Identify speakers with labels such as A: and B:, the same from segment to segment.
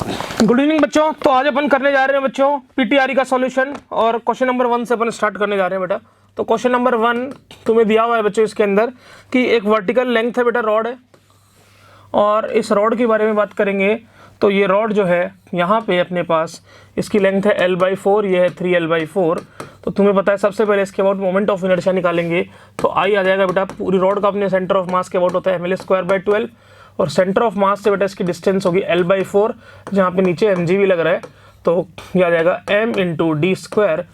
A: Good evening बच्चों। तो आज अपन करने जा रहे हैं बच्चों पीटीआरई का सॉल्यूशन और क्वेश्चन नंबर 1 से अपन स्टार्ट करने जा रहे हैं बेटा। तो क्वेश्चन नंबर 1 तुम्हें दिया हुआ है बच्चों इसके अंदर कि एक वर्टिकल लेंथ है बेटा, रॉड है, और इस रॉड के बारे में बात करेंगे। तो ये रॉड जो है यहाँ पे अपने पास इसकी लेंथ है L/4, ये है 3L/4। तो तुम्हें पता है सबसे पहले इसके अबाउट मोमेंट ऑफ इनर्शिया निकालेंगे। तो आई आ जाएगा बेटा, पूरी रॉड का अपने सेंटर ऑफ मास के अबाउट होता है mL²/12 और सेंटर ऑफ मास से बेटा इसकी डिस्टेंस होगी L/4, जहाँ पे नीचे mg भी लग रहा है। तो ये आ जाएगा m × d²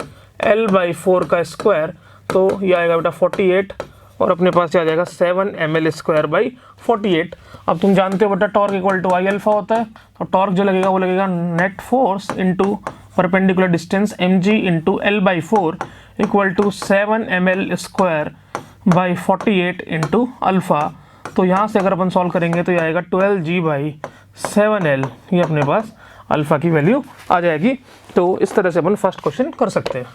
A: L/4 का स्क्वायर, तो ये आएगा बेटा 48 और अपने पास आ जाएगा 7 mL²/48। अब तुम जानते हो बेटा torque equal to I alpha होता है। तो टॉर्क जो लगेगा वो लगेगा net force into perpendicular distance mg × L/4 equal to 7 mL²/48 into alpha. तो यहाँ से अगर अपन सॉल्व करेंगे तो ये आएगा 12g/7L, ये अपने पास अल्फा की वैल्यू आ जाएगी। तो इस तरह से अपन फर्स्ट क्वेश्चन कर सकते हैं,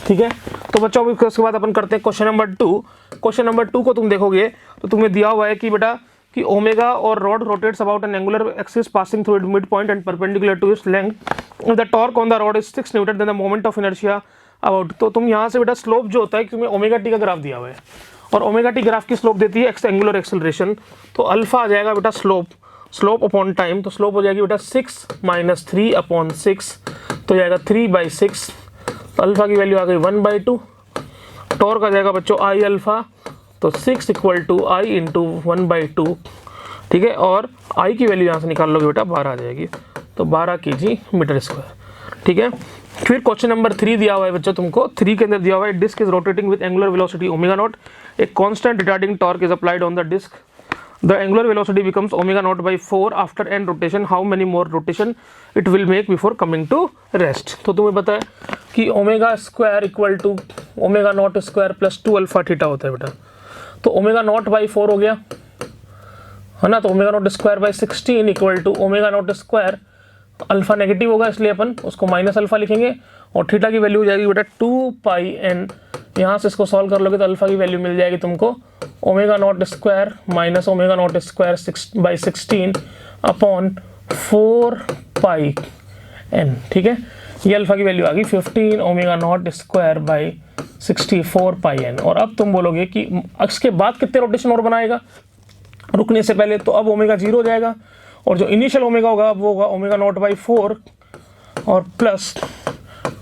A: ठीक है। तो बच्चों अभी उसके बाद अपन करते हैं क्वेश्चन नंबर 2। क्वेश्चन नंबर 2 को तुम देखोगे तो तुम्हें दिया हुआ है कि बेटा कि ओमेगा और rod rotates about an angular axis passing through it mid point and perpendicular to its length, the torque on the rod is 6 newton, then the moment of inertia about. तो तुम यहाँ से बेटा स्लोप जो होता है कि तुम्हें ओमेगा टी का ग्राफ दिया हुआ है और ओमेगा टी ग्राफ की स्लोप देती है एंगुलर एक्सेलरेशन। तो अल्फा आ जाएगा बेटा स्लोप अपॉन टाइम। तो स्लोप हो जाएगी बेटा 6 - 3/6, तो जाएगा 3/6। तो अल्फा की वैल्यू आ गई 1/2। टॉर्क आ जाएगा बच्चों I अल्फा, तो 6 = I × 1/2, ठीक है। और I की वैल्यू यहाँ से निकाल लोगे बेटा 12 आ जाएगी, तो 12 kg/m², ठीक है। फिर क्वेश्चन नंबर 3 दिया हुआ है बच्चों तुमको। 3 के अंदर दिया हुआ है disk is rotating with angular velocity ω0, a constant retarding torque is applied on the disk, the angular velocity becomes ω0/4 after n rotation, how many more rotation it will make before coming to rest. तो तुम्हें पता है कि ω² = ω0² + 2α θ होता है बेटा। तो ω0/4 हो गया है ना, तो ω0²/16 = ω0²। अल्फा नेगेटिव होगा इसलिए अपन उसको माइनस अल्फा लिखेंगे और थीटा की वैल्यू हो जाएगी बेटा 2πn। यहाँ से इसको सॉल्व कर लोगे तो अल्फा की वैल्यू मिल जाएगी तुमको ω0² - ω0²/16 अपॉन 4πn, ठीक है। ये अल्फा की वैल्यू आ गई 15 ω0²/64πn। और अब तुम बोलोगे कि इसके बाद कितने रोटेशन और बनाएगा रुकने से पहले, तो अब ओमेगा 0 हो जाएगा और जो इनिशियल ओमेगा होगा वो होगा ω0/4 और प्लस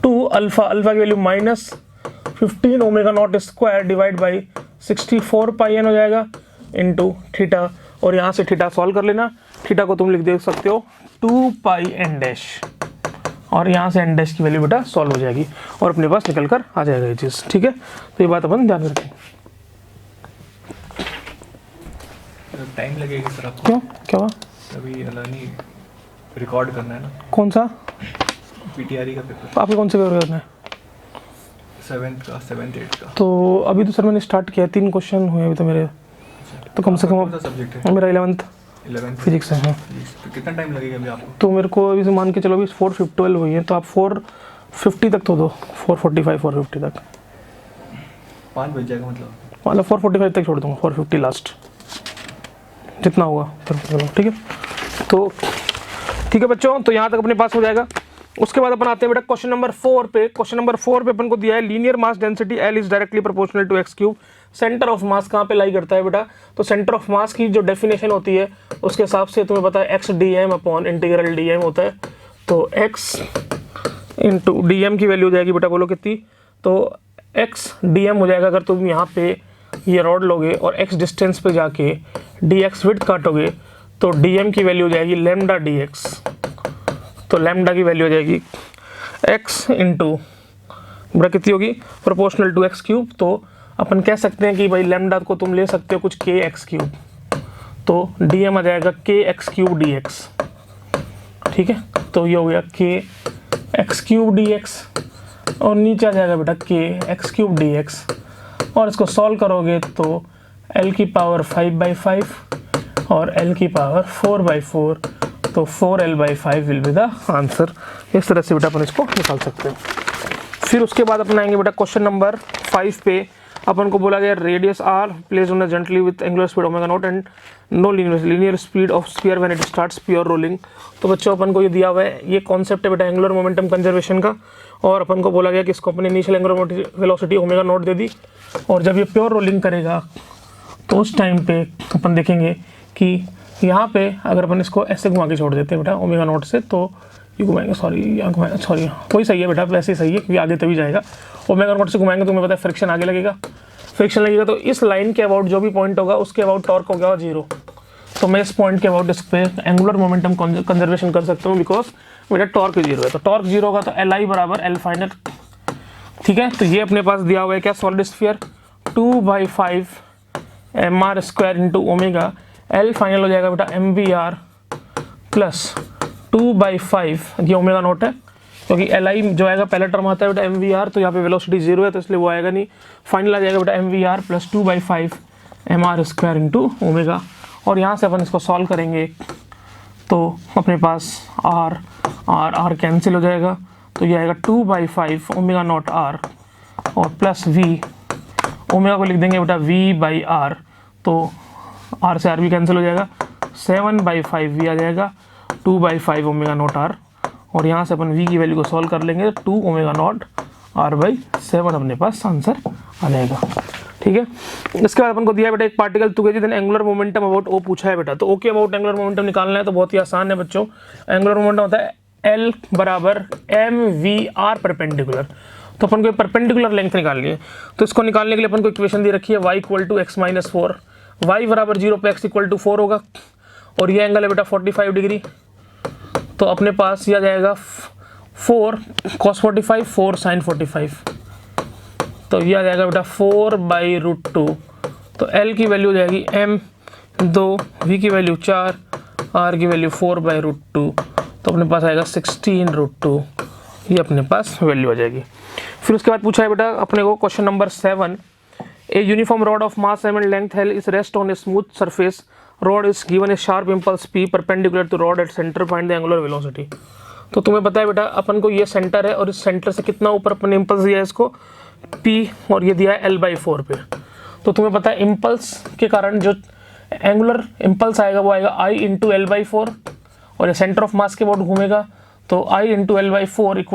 A: 2 अल्फा की वैल्यू -15 ω0² / 64πn हो जाएगा इंटू थीटा। और यहाँ से थीटा सॉल्व कर लेना। थीटा को तुम लिख दे सकते हो 2πn' और यहाँ से n' की वैल्यू बेटा सॉल्व हो जाएगी और अपने पास निकल कर आ जाएगा ये चीज़, ठीक है। तो ये बात अपन ध्यान में रखें।
B: टाइम लगेगा सर आपको?
A: क्यों, क्या हुआ?
B: अभी नहीं रिकॉर्ड करना है ना।
A: कौन सा?
B: पीटीआरई का पेपर।
A: आपको कौन सा पेपर करना है?
B: 7th का 7th 8th का।
A: तो अभी तो सर मैंने स्टार्ट किया, 3 क्वेश्चन हुए अभी तो मेरे। तो कम से कम
B: कौन सा सब्जेक्ट है?
A: मेरा 11th फिजिक्स है। हाँ,
B: तो कितना टाइम लगेगा अभी आपको?
A: तो मेरे को अभी से मान के चलो अभी 412 हुई है, तो आप 450 तक तो दो, 445 450 तक।
B: 5 बज जाएगा मतलब
A: 445 तक छोड़ दूँगा, 450 लास्ट जितना हुआ फिर चलो, ठीक है। तो ठीक है बच्चों, तो यहाँ तक अपने पास हो जाएगा। उसके बाद अपन आते हैं बेटा क्वेश्चन नंबर 4 पे। क्वेश्चन नंबर 4 पे अपन को दिया है linear mass density L is directly proportional to x3। Centre of mass कहाँ पे लाई करता है बेटा? तो सेंटर ऑफ मास की जो डेफिनेशन होती है उसके हिसाब से तुम्हें पता है x/dm/इंटीग्रल होता है। तो x × dm की वैल्यू हो जाएगी बेटा, बोलो कितनी? तो x/dm हो जाएगा। अगर तुम यहाँ पे ये रॉड लोगे और x डिस्टेंस पे जाके dx विड्थ काटोगे तो dm की वैल्यू हो जाएगी λ/dx। तो लैम्डा की वैल्यू हो जाएगी x × बड़ा कितनी होगी? Proportional to x3। तो अपन कह सकते हैं कि भाई लैम्डा को तुम ले सकते हो कुछ kx3, तो dm आ जाएगा kx³ dx, ठीक है। तो ये हो गया kx³ dx और नीचे आ जाएगा बेटा kx³ dx और इसको सॉल्व करोगे तो L⁵ 5/5 और L⁵ 4/4, तो 4L/5 will be the answer. इस तरह से बेटा अपन इसको निकाल सकते हैं। फिर उसके बाद अपन आएंगे बेटा क्वेश्चन नंबर 5 पे। अपन को बोला गया radius R place on gently with angular speed omega naught and no linear speed of sphere when it starts pure rolling. तो बच्चों अपन को ये दिया हुआ है, ये कॉन्सेप्ट है बेटा एंगुलर मोमेंटम कंजर्वेशन का, और अपन को बोला गया कि इसको अपने initial angular velocity omega naught दे दी, और जब ये प्योर रोलिंग करेगा तो उस टाइम पे अपन देखेंगे कि यहाँ पे अगर अपन इसको ऐसे घुमा के छोड़ देते हैं बेटा ओमेगा नॉट से, तो ये घुमाएंगे, सॉरी वही सही है बेटा, वैसे ही सही है क्योंकि आगे तभी जाएगा। ओमेगा नॉट से घुमाएंगे तो तुम्हें पता है फ्रिक्शन आगे लगेगा, फ्रिक्शन लगेगा तो इस लाइन के अबाउट जो भी पॉइंट होगा उसके अबाउट टॉर्क हो गया 0। तो मैं इस पॉइंट के अबाउट इस पे एंगुलर मोमेंटम कंजर्वेशन कर सकता हूँ बिकॉज मेरा टॉर्क 0 है। तो टॉर्क 0 होगा तो LI बराबर L फाइनल, ठीक है। तो ये अपने पास दिया हुआ है क्या, solid sphere 2/5 mr² into omega, L final हो जाएगा बेटा mvr प्लस 2/5, ये ओमेगा नॉट है क्योंकि LI जो आएगा पहला टर्म आता है बेटा mvr, तो यहाँ पे वेलोसिटी 0 है तो इसलिए वो आएगा नहीं, फाइनल आ जाएगा बेटा mvr plus 2/5 mr² into omega. और यहाँ से अपन इसको सॉल्व करेंगे तो अपने पास r कैंसिल हो जाएगा, तो ये आएगा 2/5 ओमेगा नॉट r और प्लस v, ओमेगा को लिख देंगे बेटा v/r, तो r से r भी कैंसिल हो जाएगा, 7/5 v आ जाएगा, 2/5 ओमेगा नॉट r, और यहाँ से अपन v की वैल्यू को सॉल्व कर लेंगे, 2 ओमेगा नॉट r/7 अपने पास आंसर आ जाएगा, ठीक है। इसके बाद अपन को दिया है बेटा एक particle two KG, then angular momentum about O पूछा है बेटा। तो ओ के अबाउट एंगुलर मोमेंटम निकालना है तो बहुत ही आसान है बच्चों। एंगुलर मोमेंटम होता है L बराबर mvr परपेंडिकुलर, तो अपन को परपेंडिकुलर लेंथ निकालनी है। तो इसको निकालने के लिए अपन को इक्वेशन दी रखी है y = x-4, y बराबर 0 पे x = 4 होगा, और ये एंगल है बेटा 45 डिग्री, तो अपने पास यह आ जाएगा 4 cos 45 4 sin 45, तो ये आ जाएगा बेटा 4/√2। तो L की वैल्यू हो जाएगी m2, v की वैल्यू 4, r की वैल्यू 4/√2, तो अपने पास आएगा 16√2, ये अपने पास वैल्यू आ जाएगी। फिर उसके बाद पूछा है बेटा अपने को question number 7, a uniform rod of mass m and length L is rest on a smooth surface, rod is given a sharp impulse p perpendicular to rod at center, find the angular velocity। तो तुम्हें पता है बेटा अपन को ये centre है और इस सेंटर से कितना ऊपर अपन ने इम्पल्स दिया है इसको p, और ये दिया है L/4 पे। तो तुम्हें पता है इम्पल्स के कारण जो एंगुलर इम्पल्स आएगा वो आएगा I × L/4, और ये सेंटर ऑफ मास के अबाउट घूमेगा तो I × L/4 =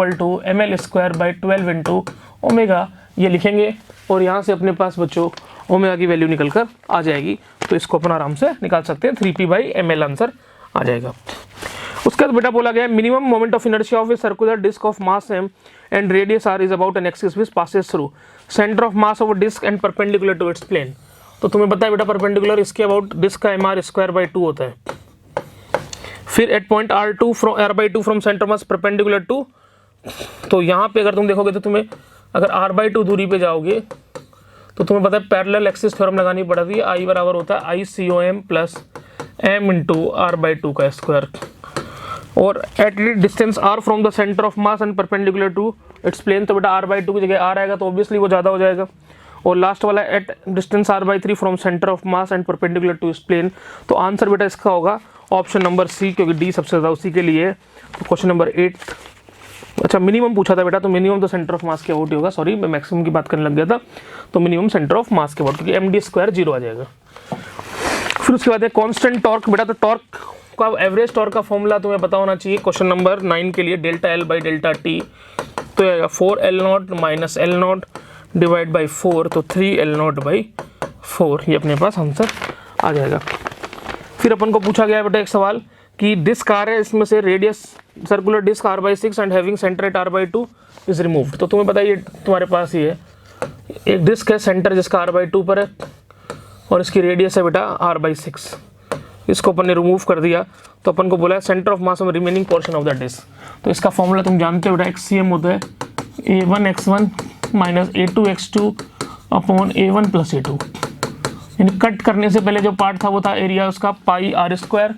A: ml²/12 into omega, ये लिखेंगे, और यहाँ से अपने पास बच्चों ओमेगा की वैल्यू निकल कर आ जाएगी, तो इसको अपन आराम से निकाल सकते हैं, 3p/ml आंसर आ जाएगा। उसके बाद बेटा बोला गया minimum moment of inertia of a circular disc of mass m and radius r is about an axis which passes through centre of mass of a disc and perpendicular to its plane. तो तुम्हें पता है बेटा perpendicular इसके about disc का mr² 2 होता है। फिर at point r/2 from centre mass perpendicular to, तो यहाँ पे अगर तुम देखोगे तो तुम्हें अगर r/2 दूरी पे जाओगे तो तुम्हें पता है पैरेलल एक्सिस थ्योरम लगानी पड़ती है, I बराबर होता है ICOM प्लस m × r/2 का स्क्वायर, और at distance r from the centre of mass and perpendicular to its plane, तो बेटा r/2 की जगह r आएगा तो ऑब्वियसली वो ज़्यादा हो जाएगा, और लास्ट वाला at distance r/3 from centre of mass and perpendicular to its plane. तो आंसर बेटा इसका होगा ऑप्शन नंबर सी, क्योंकि डी सबसे ज़्यादा उसी के लिए। तो क्वेश्चन नंबर 8, अच्छा मिनिमम पूछा था बेटा, तो मिनिमम तो सेंटर ऑफ मास के अबाउट ही होगा, सॉरी मैं मैक्सिमम की बात करने लग गया था, तो मिनिमम सेंटर ऑफ मास के अबाउट, क्योंकि md² 0 आ जाएगा। फिर उसके बाद है कांस्टेंट टॉर्क बेटा, तो टॉर्क का एवरेज टॉर्क का फॉर्मूला तुम्हें पता होना चाहिए क्वेश्चन नंबर 9 के लिए, ΔL/ΔT, तो आएगा 4L0 - L0 डिवाइड बाई 4, तो 3L0/4, ये अपने पास आंसर आ जाएगा। फिर अपन को पूछा गया बेटा एक सवाल कि डिस्क आर है, इसमें से radius circular disc r/6 and having centre at r/2 is removed. तो तुम्हें पता है ये तुम्हारे पास ही है एक डिस्क है सेंटर जिसका r/2 पर है, और इसकी रेडियस है बेटा r/6, इसको अपन ने रिमूव कर दिया, तो अपन को बोला है centre of mass of remaining portion of the disc. तो इसका फॉर्मूला तुम जानते हो बेटा, XCM होता है a1x1 - a2x2 upon a1 + a2, यानी कट करने से पहले जो पार्ट था वो था एरिया उसका πr²,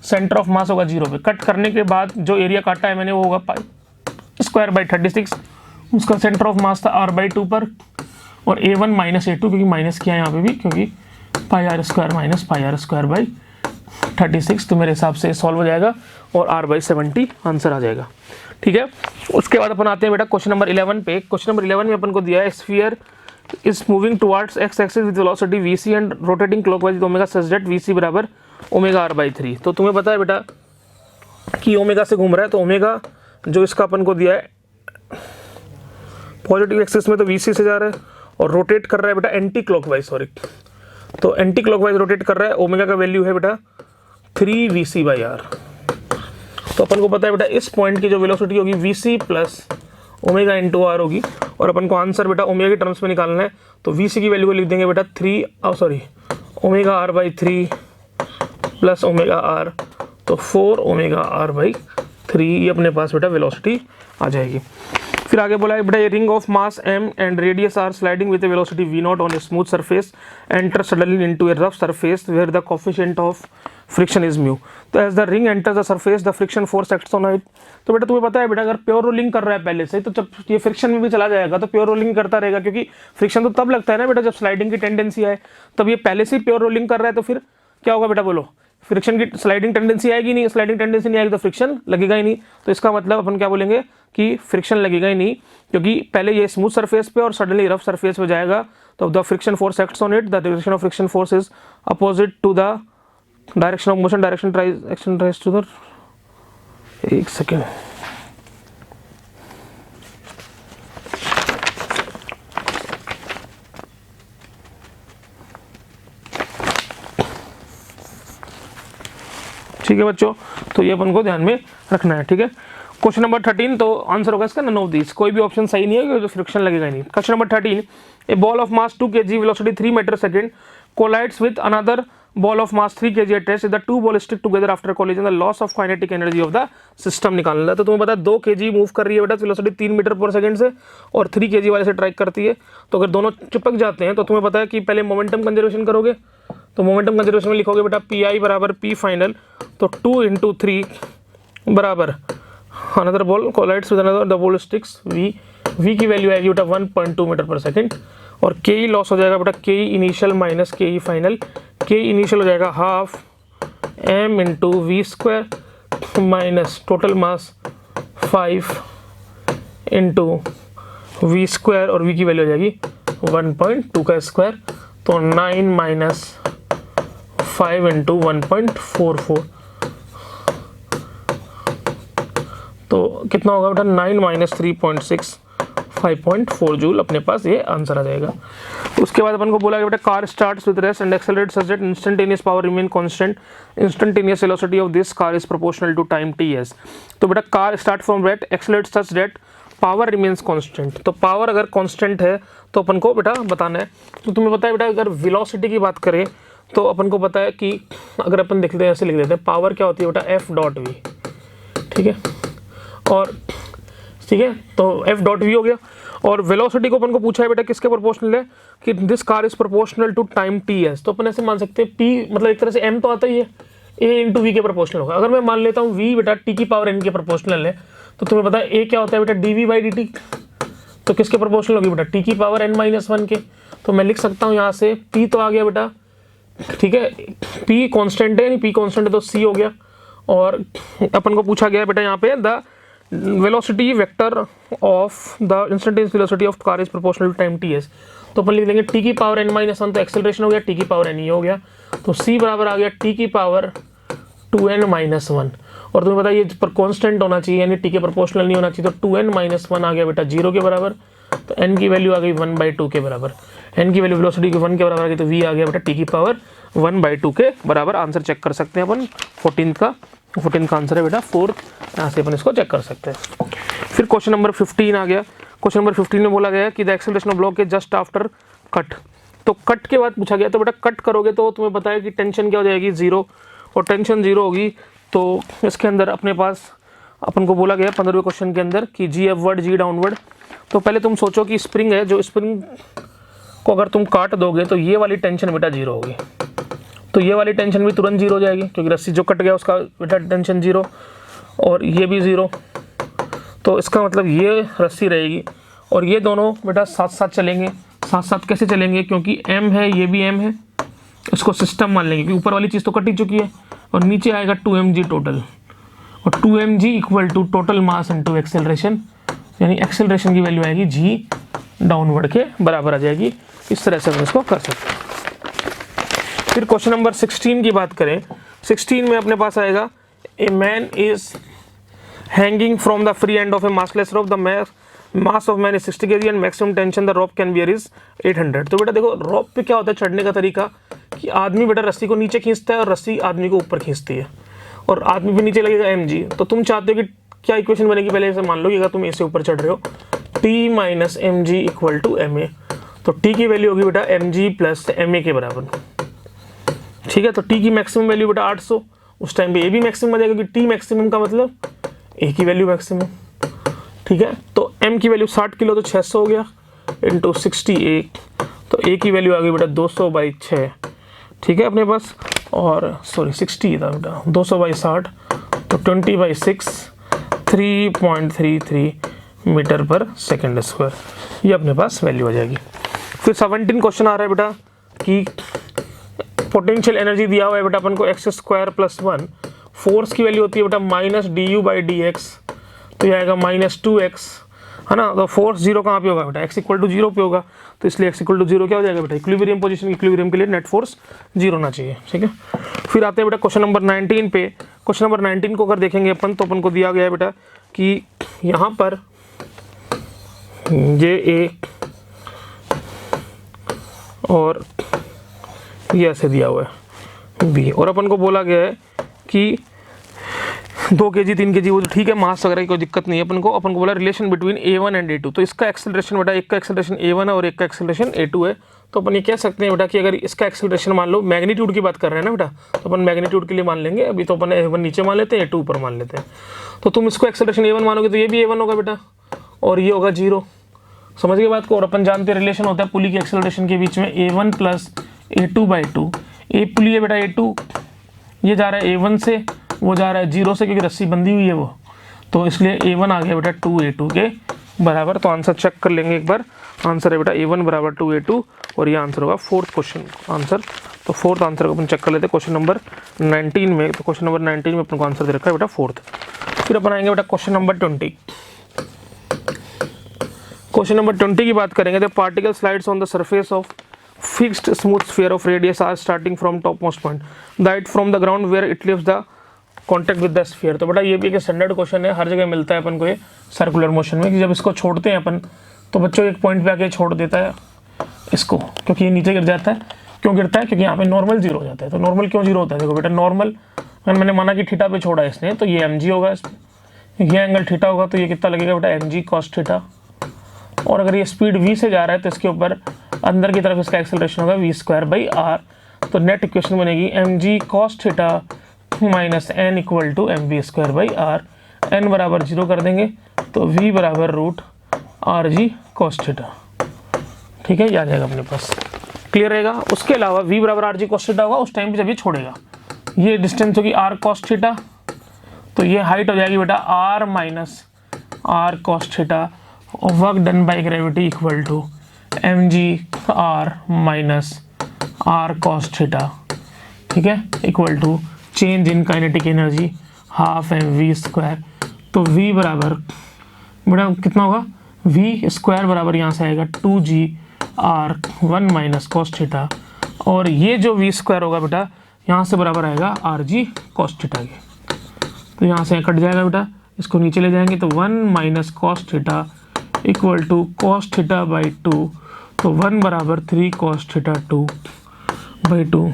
A: सेंटर ऑफ मास होगा 0 पे, कट करने के बाद जो एरिया काटा है मैंने वो होगा π²/36, उसका सेंटर ऑफ मास था r/2 पर, और a1 - a2 क्योंकि माइनस किया यहाँ पे भी, क्योंकि πr² - πr²/36, तो मेरे हिसाब से सॉल्व हो जाएगा और r/70 आंसर आ जाएगा, ठीक है। उसके बाद अपन आते हैं बेटा क्वेश्चन नंबर 11 पे। क्वेश्चन नंबर 11 में अपन को दिया है sphere is moving towards x axis with velocity VC and rotating clockwise with omega such that VC बराबर ओमेगा आर बाई 3। तो तुम्हें पता है बेटा कि ओमेगा से घूम रहा है, तो ओमेगा जो इसका अपन को दिया है पॉजिटिव एक्सिस में तो वीसी से जा रहा है और रोटेट कर रहा है बेटा एंटी क्लॉकवाइज, सॉरी, तो एंटी क्लॉकवाइज रोटेट कर रहा है। ओमेगा का वैल्यू है बेटा 3 वीसी बाई आर। तो अपन को पता है बेटा इस पॉइंट की जो वेलोसिटी होगी VC plus omega into R होगी, और अपन को आंसर बेटा ओमेगा के टर्म्स में निकालना है। तो वीसी की वैल्यू को लिख देंगे बेटा omega R by 3 plus omega R, तो 4 ओमेगा आर बाई 3 ये अपने पास बेटा वेलोसिटी आ जाएगी। फिर आगे बोला है बेटा a ring of mass m and radius R sliding with a velocity v0 on a smooth surface enter suddenly into a rough surface where the coefficient of friction is mu. तो as the ring enters the surface the friction force acts on it. तो बेटा तुम्हें पता है बेटा अगर pure rolling कर रहा है पहले से, तो जब ये फ्रिक्शन में भी चला जाएगा तो प्योर रोलिंग करता रहेगा, क्योंकि फ्रिक्शन तो तब लगता है ना बेटा जब स्लाइडिंग की टेंडेंसी आए। तब ये पहले से प्योर रोलिंग कर रहा है तो फिर क्या होगा बेटा, बोलो, फ्रिक्शन की स्लाइडिंग टेंडेंसी आएगी नहीं, स्लाइडिंग टेंडेंसी नहीं आएगी तो फ्रिक्शन लगेगा ही नहीं। तो इसका मतलब अपन क्या बोलेंगे कि फ्रिक्शन लगेगा ही नहीं, क्योंकि पहले ये स्मूथ सरफेस पे और सडनली रफ सरफेस पे जाएगा। तो the friction force acts on it, the direction of friction force is opposite to the direction of motion, direction tries to the, एक सेकेंड, ठीक है बच्चों, तो ये अपन को ध्यान में रखना है, ठीक है। क्वेश्चन नंबर 13, तो आंसर होगा इसका नन ऑफ दिस, कोई भी ऑप्शन सही नहीं है क्योंकि फ्रिक्शन लगेगा ही नहीं। Question number 13, a ball of mass 2 kg velocity 3 metre second collides with another ball of mass 3 kg at rest, the two ball stick together after collision, the loss of kinetic energy of the system निकालना है। तो तुम्हें पता है 2 kg move कर रही है बेटा वेलोसिटी 3 मीटर पर सेकंड से और 3 kg वाले से ट्रैक करती है। तो अगर दोनों चिपक जाते हैं तो तुम्हें पता है कि पहले मोमेंटम कंजर्वेशन करोगे, तो मोमेंटम कंजर्वेशन में लिखोगे बेटा पी बराबर पी फाइनल, तो 2 × 3 बराबर another ball collides with another, the ball sticks v की वैल्यू आएगी बेटा 1.2 मीटर पर सेकंड, और के ई लॉस हो जाएगा बेटा के ई इनिशियल माइनस के ई फाइनल। के इनिशियल हो जाएगा half m into V square minus total mass 5 into V square, और v की वैल्यू हो जाएगी 1.2 का स्क्वायर, तो 9 माइनस 5 इंटू 1.44, तो कितना होगा बेटा 9 माइनस 3.6 5.4 जूल अपने पास ये आंसर आ जाएगा। उसके बाद अपन को बोला गया बेटा car starts with rest and accelerates such that instantaneous power remain constant, instantaneous velocity of this car is proportional to time ts। तो बेटा car start from rate accelerate such that power remains constant, तो power अगर constant है तो अपन को बेटा बताना है। तो तुम्हें पता है बेटा अगर वेलोसिटी की बात करें तो अपन को पता है कि अगर अपन देखते हैं ऐसे लिख देते हैं, पावर क्या होती है बेटा f डॉट v, ठीक है, और ठीक है, तो f डॉट v हो गया। और वेलोसिटी को अपन को पूछा है बेटा किसके प्रोपोर्शनल है, कि this car is proportional to time ts। तो अपन ऐसे मान सकते हैं p मतलब एक तरह से m तो आता ही है, a इंटू वी के प्रोपोर्शनल होगा। अगर मैं मान लेता हूँ v बेटा t की पावर n के प्रोपोर्शनल है, तो तुम्हें पता है a क्या होता है बेटा dv बाई dt, तो किसके प्रोपोर्शनल होगी बेटा t की पावर n माइनस 1 के। तो मैं लिख सकता हूँ यहाँ से p तो आ गया बेटा, ठीक है, p कांस्टेंट है, p कांस्टेंट है तो c हो गया। और अपन को पूछा गया बेटा यहाँ पे the velocity vector of the instantaneous velocity of car is proportional to time ts। तो अपन लिख देंगे t की पावर n माइनस 1, तो एक्सेलरेशन हो गया t की पावर n ही हो गया, तो c बराबर आ गया t की पावर 2n माइनस 1। और तुम्हें पता है ये पर कांस्टेंट होना चाहिए, यानी t के प्रोपोर्शनल नहीं होना चाहिए, तो 2n माइनस 1 आ गया बेटा 0 के बराबर, तो n की वैल्यू आ गई 1/2 के बराबर, n की वैल्यू वेलोसिटी की 1 के बराबर आ गई, तो v आ गया बेटा t की पावर 1/2 के बराबर। आंसर चेक कर सकते हैं अपन 14 का आंसर है बेटा 4, यहाँ से अपन इसको चेक कर सकते हैं। फिर क्वेश्चन नंबर 15 आ गया। क्वेश्चन नंबर 15 में बोला गया कि the acceleration of block is just after cut. तो कट के बाद पूछा गया, तो बेटा कट करोगे तो तुम्हें पता है कि टेंशन क्या हो जाएगी 0, और टेंशन 0 होगी तो इसके अंदर अपने पास अपन को बोला गया 15वें क्वेश्चन के अंदर कि जी अपवर्ड जी डाउनवर्ड। तो पहले तुम सोचो कि स्प्रिंग है, जो स्प्रिंग को अगर तुम काट दोगे तो ये वाली टेंशन बेटा 0 होगी, तो ये वाली टेंशन भी तुरंत 0 हो जाएगी, क्योंकि रस्सी जो कट गया उसका बेटा टेंशन 0, और ये भी 0, तो इसका मतलब ये रस्सी रहेगी और ये दोनों बेटा साथ साथ चलेंगे। साथ साथ कैसे चलेंगे, क्योंकि m है ये भी m है, इसको सिस्टम मान लेंगे क्योंकि ऊपर वाली चीज़ तो कट ही चुकी है, और नीचे आएगा 2mg टोटल, और 2mg equal to total mass into acceleration, यानी एक्सेलरेशन की वैल्यू आएगी g डाउनवर्ड के बराबर आ जाएगी। इस तरह से हम इसको कर सकते हैं। फिर क्वेश्चन नंबर 16 की बात करें, 16 में अपने पास आएगा a man is hanging from the free end of A massless rope, the mass of man is 60 kg and maximum tension the rope can bear is 800। तो बेटा देखो रोप पे क्या होता है चढ़ने का तरीका कि आदमी बेटा रस्सी को नीचे खींचता है और रस्सी आदमी को ऊपर खींचती है और आदमी पे नीचे लगेगा mg। तो तुम चाहते हो कि क्या इक्वेशन बनेगी, पहले ऐसे मान लो कि अगर तुम ऐसे ऊपर चढ़ रहे हो t minus mg equal to ma, तो t की वैल्यू होगी बेटा mg प्लस ma के बराबर। ठीक है, तो t की मैक्सिमम वैल्यू बेटा 800, उस टाइम पे a भी मैक्सिमम आ जाएगा क्योंकि t मैक्सिमम का मतलब a की वैल्यू मैक्सिमम। ठीक है, तो m की वैल्यू 60 किलो तो 600 हो गया इंटू 68, तो a की वैल्यू आ गई बेटा 200/6। ठीक है अपने पास, और सॉरी 60 था बेटा, 200/60 तो 20/6 3.33 मीटर पर सेकेंड स्क्वायर, ये अपने पास वैल्यू आ जाएगी। फिर 17 क्वेश्चन आ रहा है बेटा कि पोटेंशियल एनर्जी दिया हुआ है बेटा अपन को x² + 1, फोर्स की वैल्यू होती है बेटा -du/dx, तो ये आएगा -2x, है ना। तो फोर्स जीरो कहाँ पे होगा बेटा, x = 0 पे होगा, तो इसलिए x = 0 क्या हो जाएगा बेटा, इक्विलिब्रियम पोजीशन, इक्विलिब्रियम के लिए नेट फोर्स 0 होना चाहिए। ठीक है, फिर आते हैं बेटा क्वेश्चन नंबर 19 पे। क्वेश्चन नंबर 19 को अगर देखेंगे अपन तो अपन को दिया गया है बेटा कि यहाँ पर ये ए और ये ऐसे दिया हुआ है बी, और अपन को बोला गया है कि 2 kg 3 kg वो तो ठीक है, मास वगैरह की कोई दिक्कत नहीं है। अपन को बोला relation between A1 and A2, तो इसका एक्सेलरेशन बेटा एक का एक्सेलरेशन A1 है और एक का एक्सेलरेशन A2 है। तो अपन ये कह सकते हैं बेटा कि अगर इसका एक्सेलरेशन मान लो, मैग्नीट्यूड की बात कर रहे हैं ना बेटा, तो अपन मैग्नीट्यूड के लिए मान लेंगे, अभी तो अपन A1 नीचे मान लेते हैं, A2 ऊपर मान लेते हैं। तो तुम इसको एक्सेलरेशन A1 मानोगे तो ये भी A1 होगा बेटा और ये होगा 0, समझ गए बात को। और अपन जानते हैं रिलेशन होता है पुली की एक्सेलरेशन के बीच में A1 + A2/2। ए पुली है बेटा A2, ये जा रहा है A1 से, वो जा रहा है 0 से, क्योंकि रस्सी बंधी हुई है वो, तो इसलिए A1 आ गया बेटा 2A2 के बराबर। तो आंसर चेक कर लेंगे एक बार, आंसर है बेटा A1 = 2A2 और ये आंसर होगा 4th क्वेश्चन आंसर। तो 4th आंसर को अपन चेक कर लेते हैं क्वेश्चन नंबर 19 में। तो क्वेश्चन नंबर 19 में अपन को आंसर दे रखा है बेटा 4th। फिर अपन आएंगे बेटा क्वेश्चन नंबर 20। क्वेश्चन नंबर 20 की बात करेंगे तो particle slides on the surface of fixed smooth sphere of radius are starting from topmost point, the height from the ground where it leaves the contact with the sphere। तो बेटा ये भी एक standard question है, हर जगह मिलता है अपन को ये सर्कुलर मोशन में, कि जब इसको छोड़ते हैं अपन तो बच्चों एक पॉइंट पे आके छोड़ देता है इसको, क्योंकि ये नीचे गिर जाता है। क्यों गिरता है, क्योंकि यहाँ पे नॉर्मल 0 हो जाता है। तो नॉर्मल क्यों 0 होता है, देखो बेटा नॉर्मल मैंने माना कि थीटा पे छोड़ा इसने, तो ये mg होगा, ये एंगल थीटा होगा, तो ये कितना लगेगा बेटा mg cos थीटा। और अगर ये स्पीड v से जा रहा है तो इसके ऊपर अंदर की तरफ इसका एक्सेलरेशन होगा v²/r। तो नेट इक्वेशन बनेगी mg cos theta minus n = mv²/r। n बराबर 0 कर देंगे तो v बराबर √rg cos थीटा। ठीक है, ये आ जाएगा अपने पास, क्लियर रहेगा। उसके अलावा v बराबर rg cos थीटा होगा उस टाइम पे जब ये छोड़ेगा, ये डिस्टेंस होगी r cos थीटा, तो ये हाइट हो जाएगी बेटा r minus r cos theta, और work done by gravity equal to mg r minus r cos theta. ठीक है, equal to change in kinetic energy ½ mv²। तो v बराबर बेटा कितना होगा, v² बराबर यहाँ से आएगा 2g r1 minus cos theta, और ये जो v² होगा बेटा यहाँ से बराबर आएगा rg cos थीटा के। तो यहाँ से कट जाएगा बेटा, इसको नीचे ले जाएंगे तो 1 minus cos theta equal to cos theta, तो 1 बराबर 3 cos theta 2/2,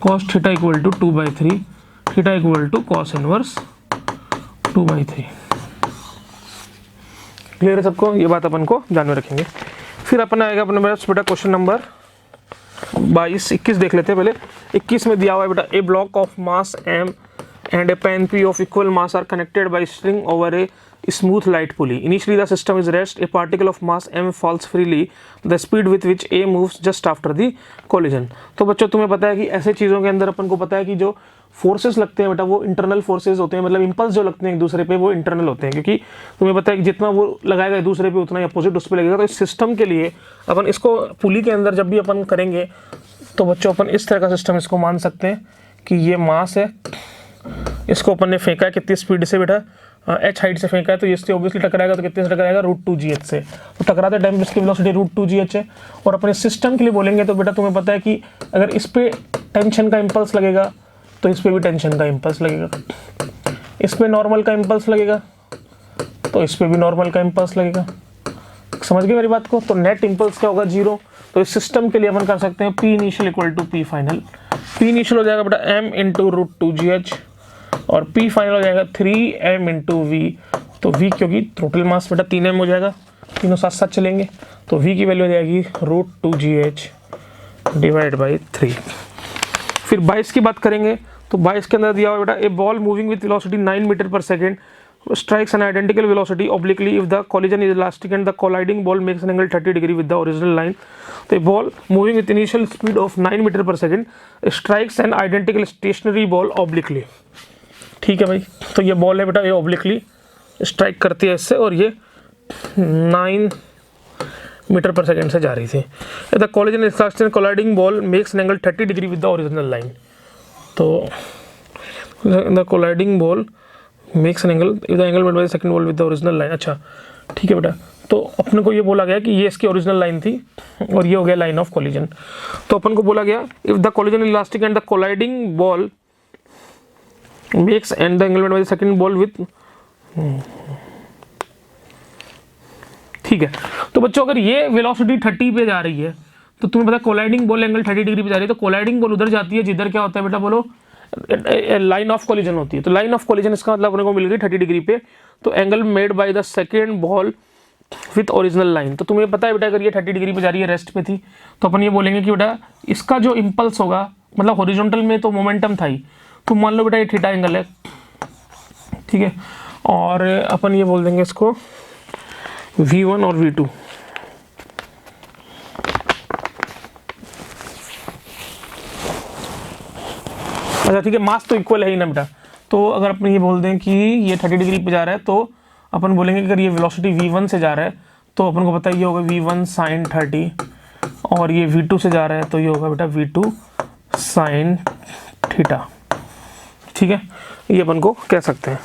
A: cos theta equal to 2/3, theta equal to cos inverse 2/3। Clear है सबको, ये बात अपन को ध्यान में रखेंगे। फिर अपन आएगा अपने पास बेटा क्वेश्चन नंबर 21 देख लेते हैं पहले। 21 में दिया हुआ है बेटा a block of mass m and a pen p of equal mass are connected by string over a smooth light pulley. Initially the system is rest, a particle of mass m falls freely, the speed with which a moves just after the collision। तो बच्चों तुम्हें पता है कि ऐसे चीज़ों के अंदर अपन को पता है कि जो फोर्सेस लगते हैं बेटा वो इंटरनल फोर्सेस होते हैं, मतलब इंपल्स जो लगते हैं एक दूसरे पे वो इंटरनल होते हैं, क्योंकि तुम्हें पता है कि जितना वो लगाएगा एक दूसरे पे उतना ही अपोजिट उस पर लगेगा। तो इस सिस्टम के लिए अपन इसको पुली के अंदर जब भी अपन करेंगे तो बच्चों अपन इस तरह का सिस्टम इसको मान सकते हैं कि ये मास है, इसको अपन ने फेंका है कितनी स्पीड से बेटा, h हाइट से फेंका है तो इससे ऑब्वियसली टकराएगा, तो कितने से टकराएगा, √2gh से। तो टकराते टाइम इसकी वेलोसिटी √2gh है। और अपने सिस्टम के लिए बोलेंगे तो बेटा तुम्हें पता है कि अगर इस पे टेंशन का इम्पल्स लगेगा तो इस पे भी टेंशन का इम्पल्स लगेगा, इस पे नॉर्मल का इम्पल्स लगेगा तो इस पे भी नॉर्मल का इम्पल्स लगेगा। समझ गए मेरी बात को? तो नेट इम्पल्स क्या होगा, 0। तो इस सिस्टम के लिए अपन कर सकते हैं P initial equal to P final. P initial हो जाएगा बेटा m इंटू √2gh और P फाइनल हो जाएगा 3m इंटू v। तो v क्योंकि टोटल मास बेटा 3m हो जाएगा, तीनों साथ साथ चलेंगे, तो v की वैल्यू हो जाएगी √2gh डिवाइड बाई 3। फिर 22 की बात करेंगे तो 22 के अंदर दिया हुआ बेटा a ball moving with velocity 9 metre per second strikes an identical velocity obliquely if the collision is elastic and the colliding ball makes an angle 30 degree with the original line. तो ball moving with initial speed of 9 metre per second strikes an identical stationary ball obliquely। ठीक है भाई, तो ये ball है बेटा, ये obliquely strike करती है इससे और ये 9 मीटर पर सेकेंड से जा रही थी। The collision is elastic and colliding ball makes an angle 30 degree with the original line। तो the colliding ball makes an angle if the angle made by the second ball with the original line. अच्छा ठीक है बेटा, तो अपने को ये बोला गया कि ये इसकी ओरिजिनल लाइन थी और ये हो गया लाइन ऑफ कोलिजन। तो अपन को बोला गया if the collision is elastic and the colliding ball makes and the angle made by the second ball with, ठीक है। तो बच्चों अगर ये वेलोसिटी 30 पे जा रही है तो तुम्हें पता है कोलाइडिंग बॉल एंगल 30 डिग्री पे जा रही है, तो कोलाइडिंग बॉल उधर जाती है जिधर क्या होता है बेटा, बोलो, लाइन ऑफ कोलिजन होती है। तो लाइन ऑफ कोलिजन इसका मतलब अपने को मिल गई 30 डिग्री पे, तो angle made by the second ball with original line. तो तुम्हें पता है बेटा अगर ये 30 डिग्री पे जा रही है, रेस्ट पे थी, तो अपन ये बोलेंगे कि बेटा इसका जो इम्पल्स होगा, मतलब हॉरिजॉन्टल में तो मोमेंटम था ही, तो मान लो बेटा ये थीटा एंगल है, ठीक है, और अपन ये बोल देंगे इसको V1 और V2। अच्छा ठीक है, मास तो इक्वल है ही ना बेटा, तो अगर अपन ये बोल दें कि ये 30 डिग्री पे जा रहा है तो अपन बोलेंगे कि अगर ये वेलोसिटी V1 से जा रहा है तो अपन को पता है ये होगा V1 sin 30 और ये V2 से जा रहा है तो ये होगा बेटा V2 sin थीटा। ठीक है, ये अपन को कह सकते हैं।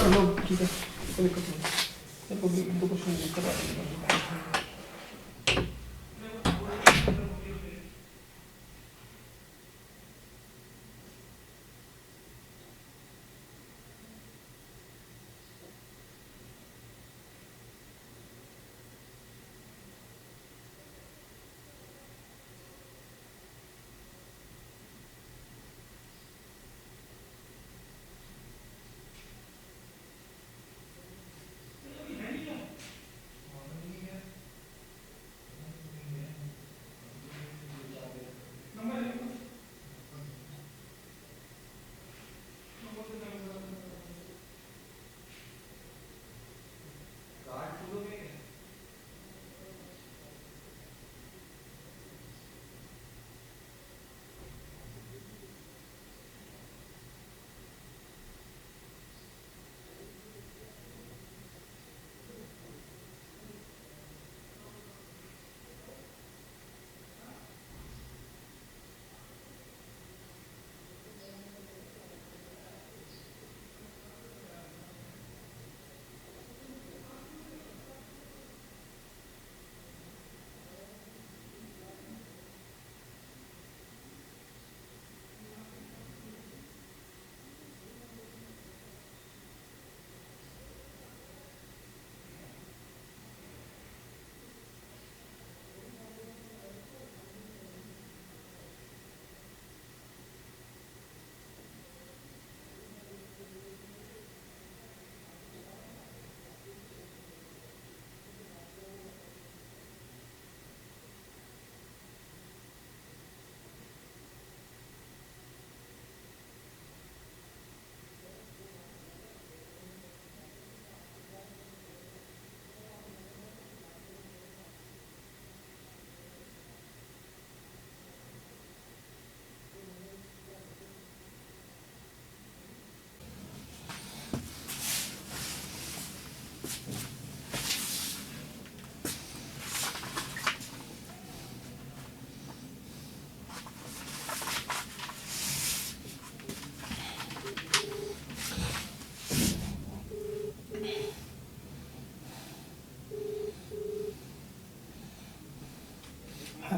A: चलो ठीक है, कोई दिक्कत नहीं, मेरे को भी एक दो क्वेश्चन करवा दीजिए।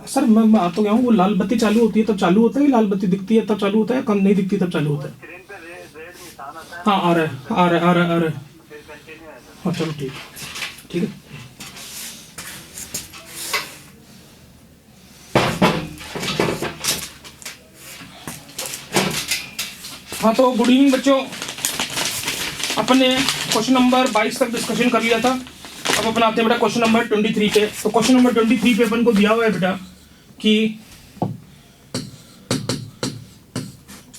A: सर मैं आ तो गया हूँ, वो लाल बत्ती चालू होती है तब चालू होता है, लाल बत्ती दिखती है तब चालू होता है, कम नहीं दिखती तब चालू होता है? हाँ आ रहा है आ रहा है आ रहा है आ रहा है। हाँ चलो ठीक ठीक है। हाँ तो गुड इवनिंग बच्चों, अपन ने क्वेश्चन नंबर 22 तक डिस्कशन कर लिया था। अब अपन आते हैं बेटा क्वेश्चन नंबर 23 पे। तो क्वेश्चन नंबर 23 पे अपन को दिया हुआ है बेटा कि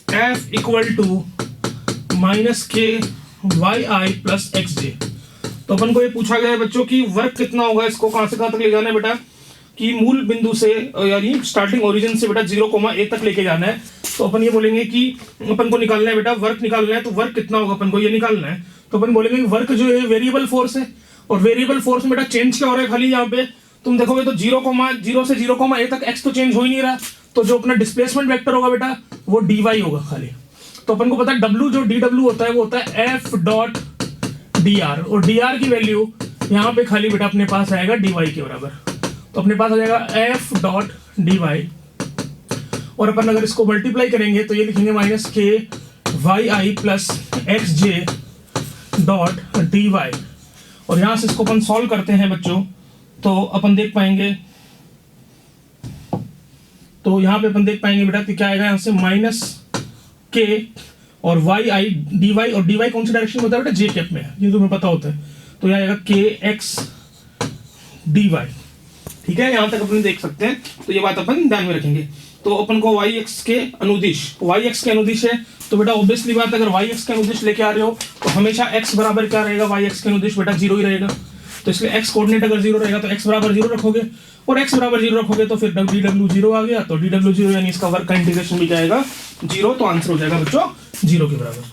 A: f equal to -k(y_i + xj). तो अपन को ये पूछा गया है बच्चों कि वर्क कितना होगा, इसको कहां से कहां तक ले जाना है बेटा, कि मूल बिंदु से यानी स्टार्टिंग ओरिजिन से बेटा 0, a तक लेके जाना है। तो अपन ये बोलेंगे कि अपन को निकालना है बेटा वर्क निकालना है, तो वर्क कितना होगा अपन को ये निकालना है। तो अपन बोलेंगे कि वर्क जो है वेरिएबल फोर्स है, और वेरिएबल फोर्स में बेटा चेंज क्या हो रहा है, खाली यहाँ पे तुम देखोगे तो 0 से 0, a तक x तो चेंज हो ही नहीं रहा, तो जो अपना डिस्प्लेसमेंट वेक्टर होगा बेटा वो dy होगा खाली। तो अपन को पता है w जो dw होता है वो होता है f.dr, और dr की वैल्यू यहाँ पे खाली बेटा अपने पास आएगा dy के बराबर। तो अपने पास आ जाएगा f.dy, और अपन अगर इसको मल्टीप्लाई करेंगे तो ये लिखेंगे -k(y_i + xj.dy, और यहां से इसको अपन सॉल्व करते हैं बच्चों तो अपन देख पाएंगे, तो यहां पे अपन देख पाएंगे बेटा कि क्या आएगा यहाँ से -k और y_i dy, और dy कौन सी डायरेक्शन में होता है बेटा, j कैप में, ये तुम्हें पता होता है। तो यह आएगा kx dy, ठीक है, यहां तक अपन देख सकते हैं। तो ये बात अपन ध्यान में रखेंगे। तो अपन को yx के अनुदिश है, तो बेटा ऑब्वियसली बात अगर yx के अनुदिश लेके आ रहे हो तो हमेशा x बराबर क्या रहेगा, yx के अनुदिश बेटा 0 ही रहेगा। तो इसलिए x कोऑर्डिनेट अगर 0 रहेगा तो x बराबर 0 रखोगे, और x बराबर 0 रखोगे तो फिर dw 0 आ गया, तो dw 0 यानी इसका वर्क का इंटीग्रेशन भी जाएगा 0, तो आंसर हो जाएगा बच्चों 0 के बराबर।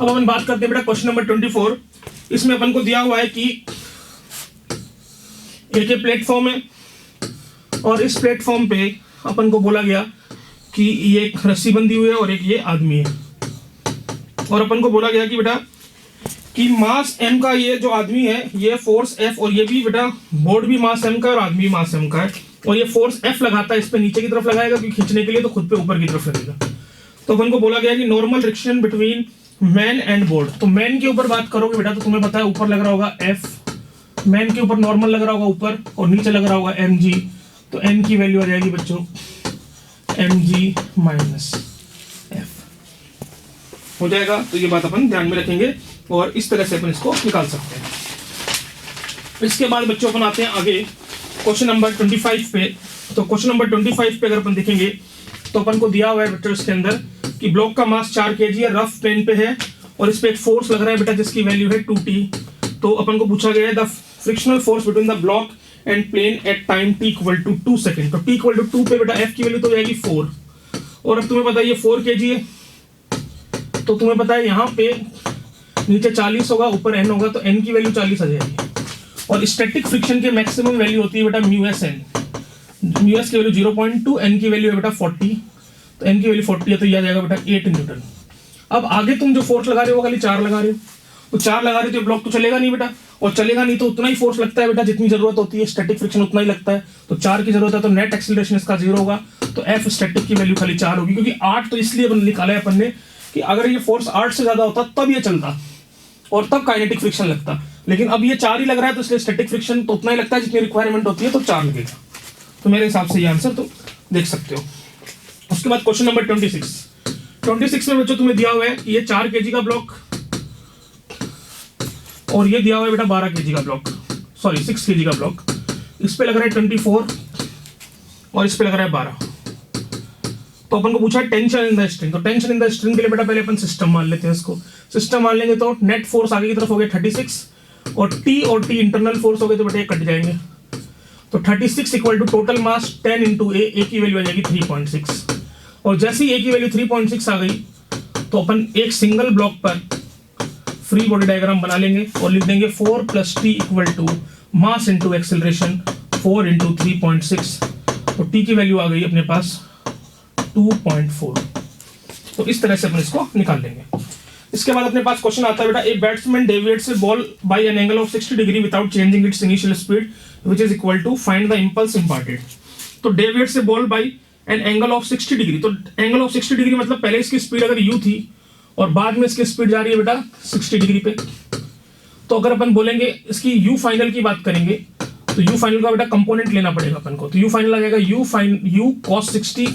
A: अब अपन बात करते हैं बेटा क्वेश्चन नंबर 24। इसमें अपन को दिया हुआ है कि एक प्लेटफॉर्म है, और इस प्लेटफॉर्म पे अपन को बोला गया कि ये एक रस्सी बंधी हुई है और एक ये आदमी है, और अपन को बोला गया कि बेटा कि मास m का ये जो आदमी है ये फोर्स F, और ये भी बेटा बोर्ड भी मास m का है और आदमी भी मास m का है, और ये फोर्स F लगाता है इस पे नीचे की तरफ लगाएगा क्योंकि खींचने के लिए, तो खुद पे ऊपर की तरफ लगेगा। तो अपन को बोला गया कि normal reaction between man and board. तो मैन के ऊपर बात करोगे बेटा तो तुम्हें पता है ऊपर लग रहा होगा F, मैन के ऊपर नॉर्मल लग रहा होगा ऊपर, और नीचे लग रहा होगा mg। तो n की वैल्यू आ जाएगी बच्चों mg माइनस f हो जाएगा। तो ये बात अपन ध्यान में रखेंगे और इस तरह से अपन इसको निकाल सकते हैं। इसके बाद बच्चों अपन आते हैं आगे क्वेश्चन नंबर 25 पे। तो क्वेश्चन नंबर 25 पे अगर अपन देखेंगे तो अपन को दिया हुआ है बच्चों इसके अंदर कि ब्लॉक का मास 4 kg है, रफ प्लेन पे है, और इस पे एक फोर्स लग रहा है बेटा जिसकी वैल्यू है 2t। तो अपन को पूछा गया है the frictional force between the block and plane at time t equal to 2 second. तो t इक्वल टू 2 पे बेटा f की वैल्यू तो जाएगी 4, और अब तुम्हें पता है ये 4 kg है, तो तुम्हें पता है यहाँ पे नीचे 40 होगा, ऊपर n होगा, तो n की वैल्यू 40 आ जाएगी। और स्टैटिक फ्रिक्शन के मैक्सिमम वैल्यू होती है बेटा म्यू एस की वैल्यू 0.2, n की वैल्यू है बेटा 40, तो n की वैल्यू 40 है, तो ये आ जाएगा बेटा 8 न्यूटन। अब आगे तुम जो फोर्स लगा रहे हो खाली 4 लगा रहे हो, तो 4 लगा रहे हो तो ब्लॉक तो चलेगा नहीं बेटा, और चलेगा नहीं तो उतना ही फोर्स लगता है बेटा जितनी जरूरत होती है, स्टैटिक फ्रिक्शन उतना ही लगता है। तो 4 की जरूरत है तो नेट एक्सीलरेशन इसका 0 होगा, तो एफ स्टैटिक की वैल्यू खाली 4 होगी, क्योंकि 8 तो इसलिए निकाला है अपन ने कि अगर ये फोर्स 8 से ज्यादा होता तब ये चलता और तब काइनेटिक फ्रिक्शन लगता, लेकिन अब ये 4 ही लग रहा है तो इसलिए स्टैटिक फ्रिक्शन तो उतना ही लगता है जितनी रिक्वायरमेंट होती है, तो 4 लगेगा। तो मेरे हिसाब से ये आंसर तुम देख सकते हो। उसके बाद क्वेश्चन नंबर 26 में बच्चों तुम्हें दिया हुआ है कि ये 4 kg का ब्लॉक और ये दिया हुआ है बेटा 12 kg का ब्लॉक, सॉरी 6 kg का ब्लॉक, इस पे लग रहा है 24 और इस पे लग रहा है 12। तो अपन को पूछा है टेंशन इन द स्ट्रिंग। तो टेंशन इन द स्ट्रिंग के लिए बेटा पहले अपन सिस्टम मान लेते हैं इसको। सिस्टम मान लेंगे तो नेट फोर्स आगे की तरफ हो गया 36, और टी इंटरनल फोर्स हो गए तो बेटा ये कट जाएंगे। तो 36 equal to total mass 10 into A की वैल्यू आ जाएगी 3.6, और जैसे ही ए की वैल्यू 3.6 आ गई तो अपन एक सिंगल ब्लॉक पर फ्री बॉडी डायग्राम बना लेंगे और लिख देंगे 4 + t equal to mass into acceleration 4 into 3.6। तो टी की वैल्यू आ गई अपने पास 2.4। तो इस तरह से अपन इसको निकाल लेंगे। इसके बाद अपने पास क्वेश्चन आता है बेटा a batsman deviates a ball by an angle of 60 degree without changing its initial speed which is equal to find the impulse imparted. तो deviates a ball by an angle of 60 degree. तो angle of 60 degree मतलब पहले इसकी speed अगर u थी और बाद में इसकी स्पीड जा रही है बेटा 60 डिग्री पे। तो अगर अपन बोलेंगे इसकी u फाइनल की बात करेंगे तो u फाइनल का बेटा कंपोनेंट लेना पड़ेगा अपन को। तो u फाइनल आ जाएगा u cos 60,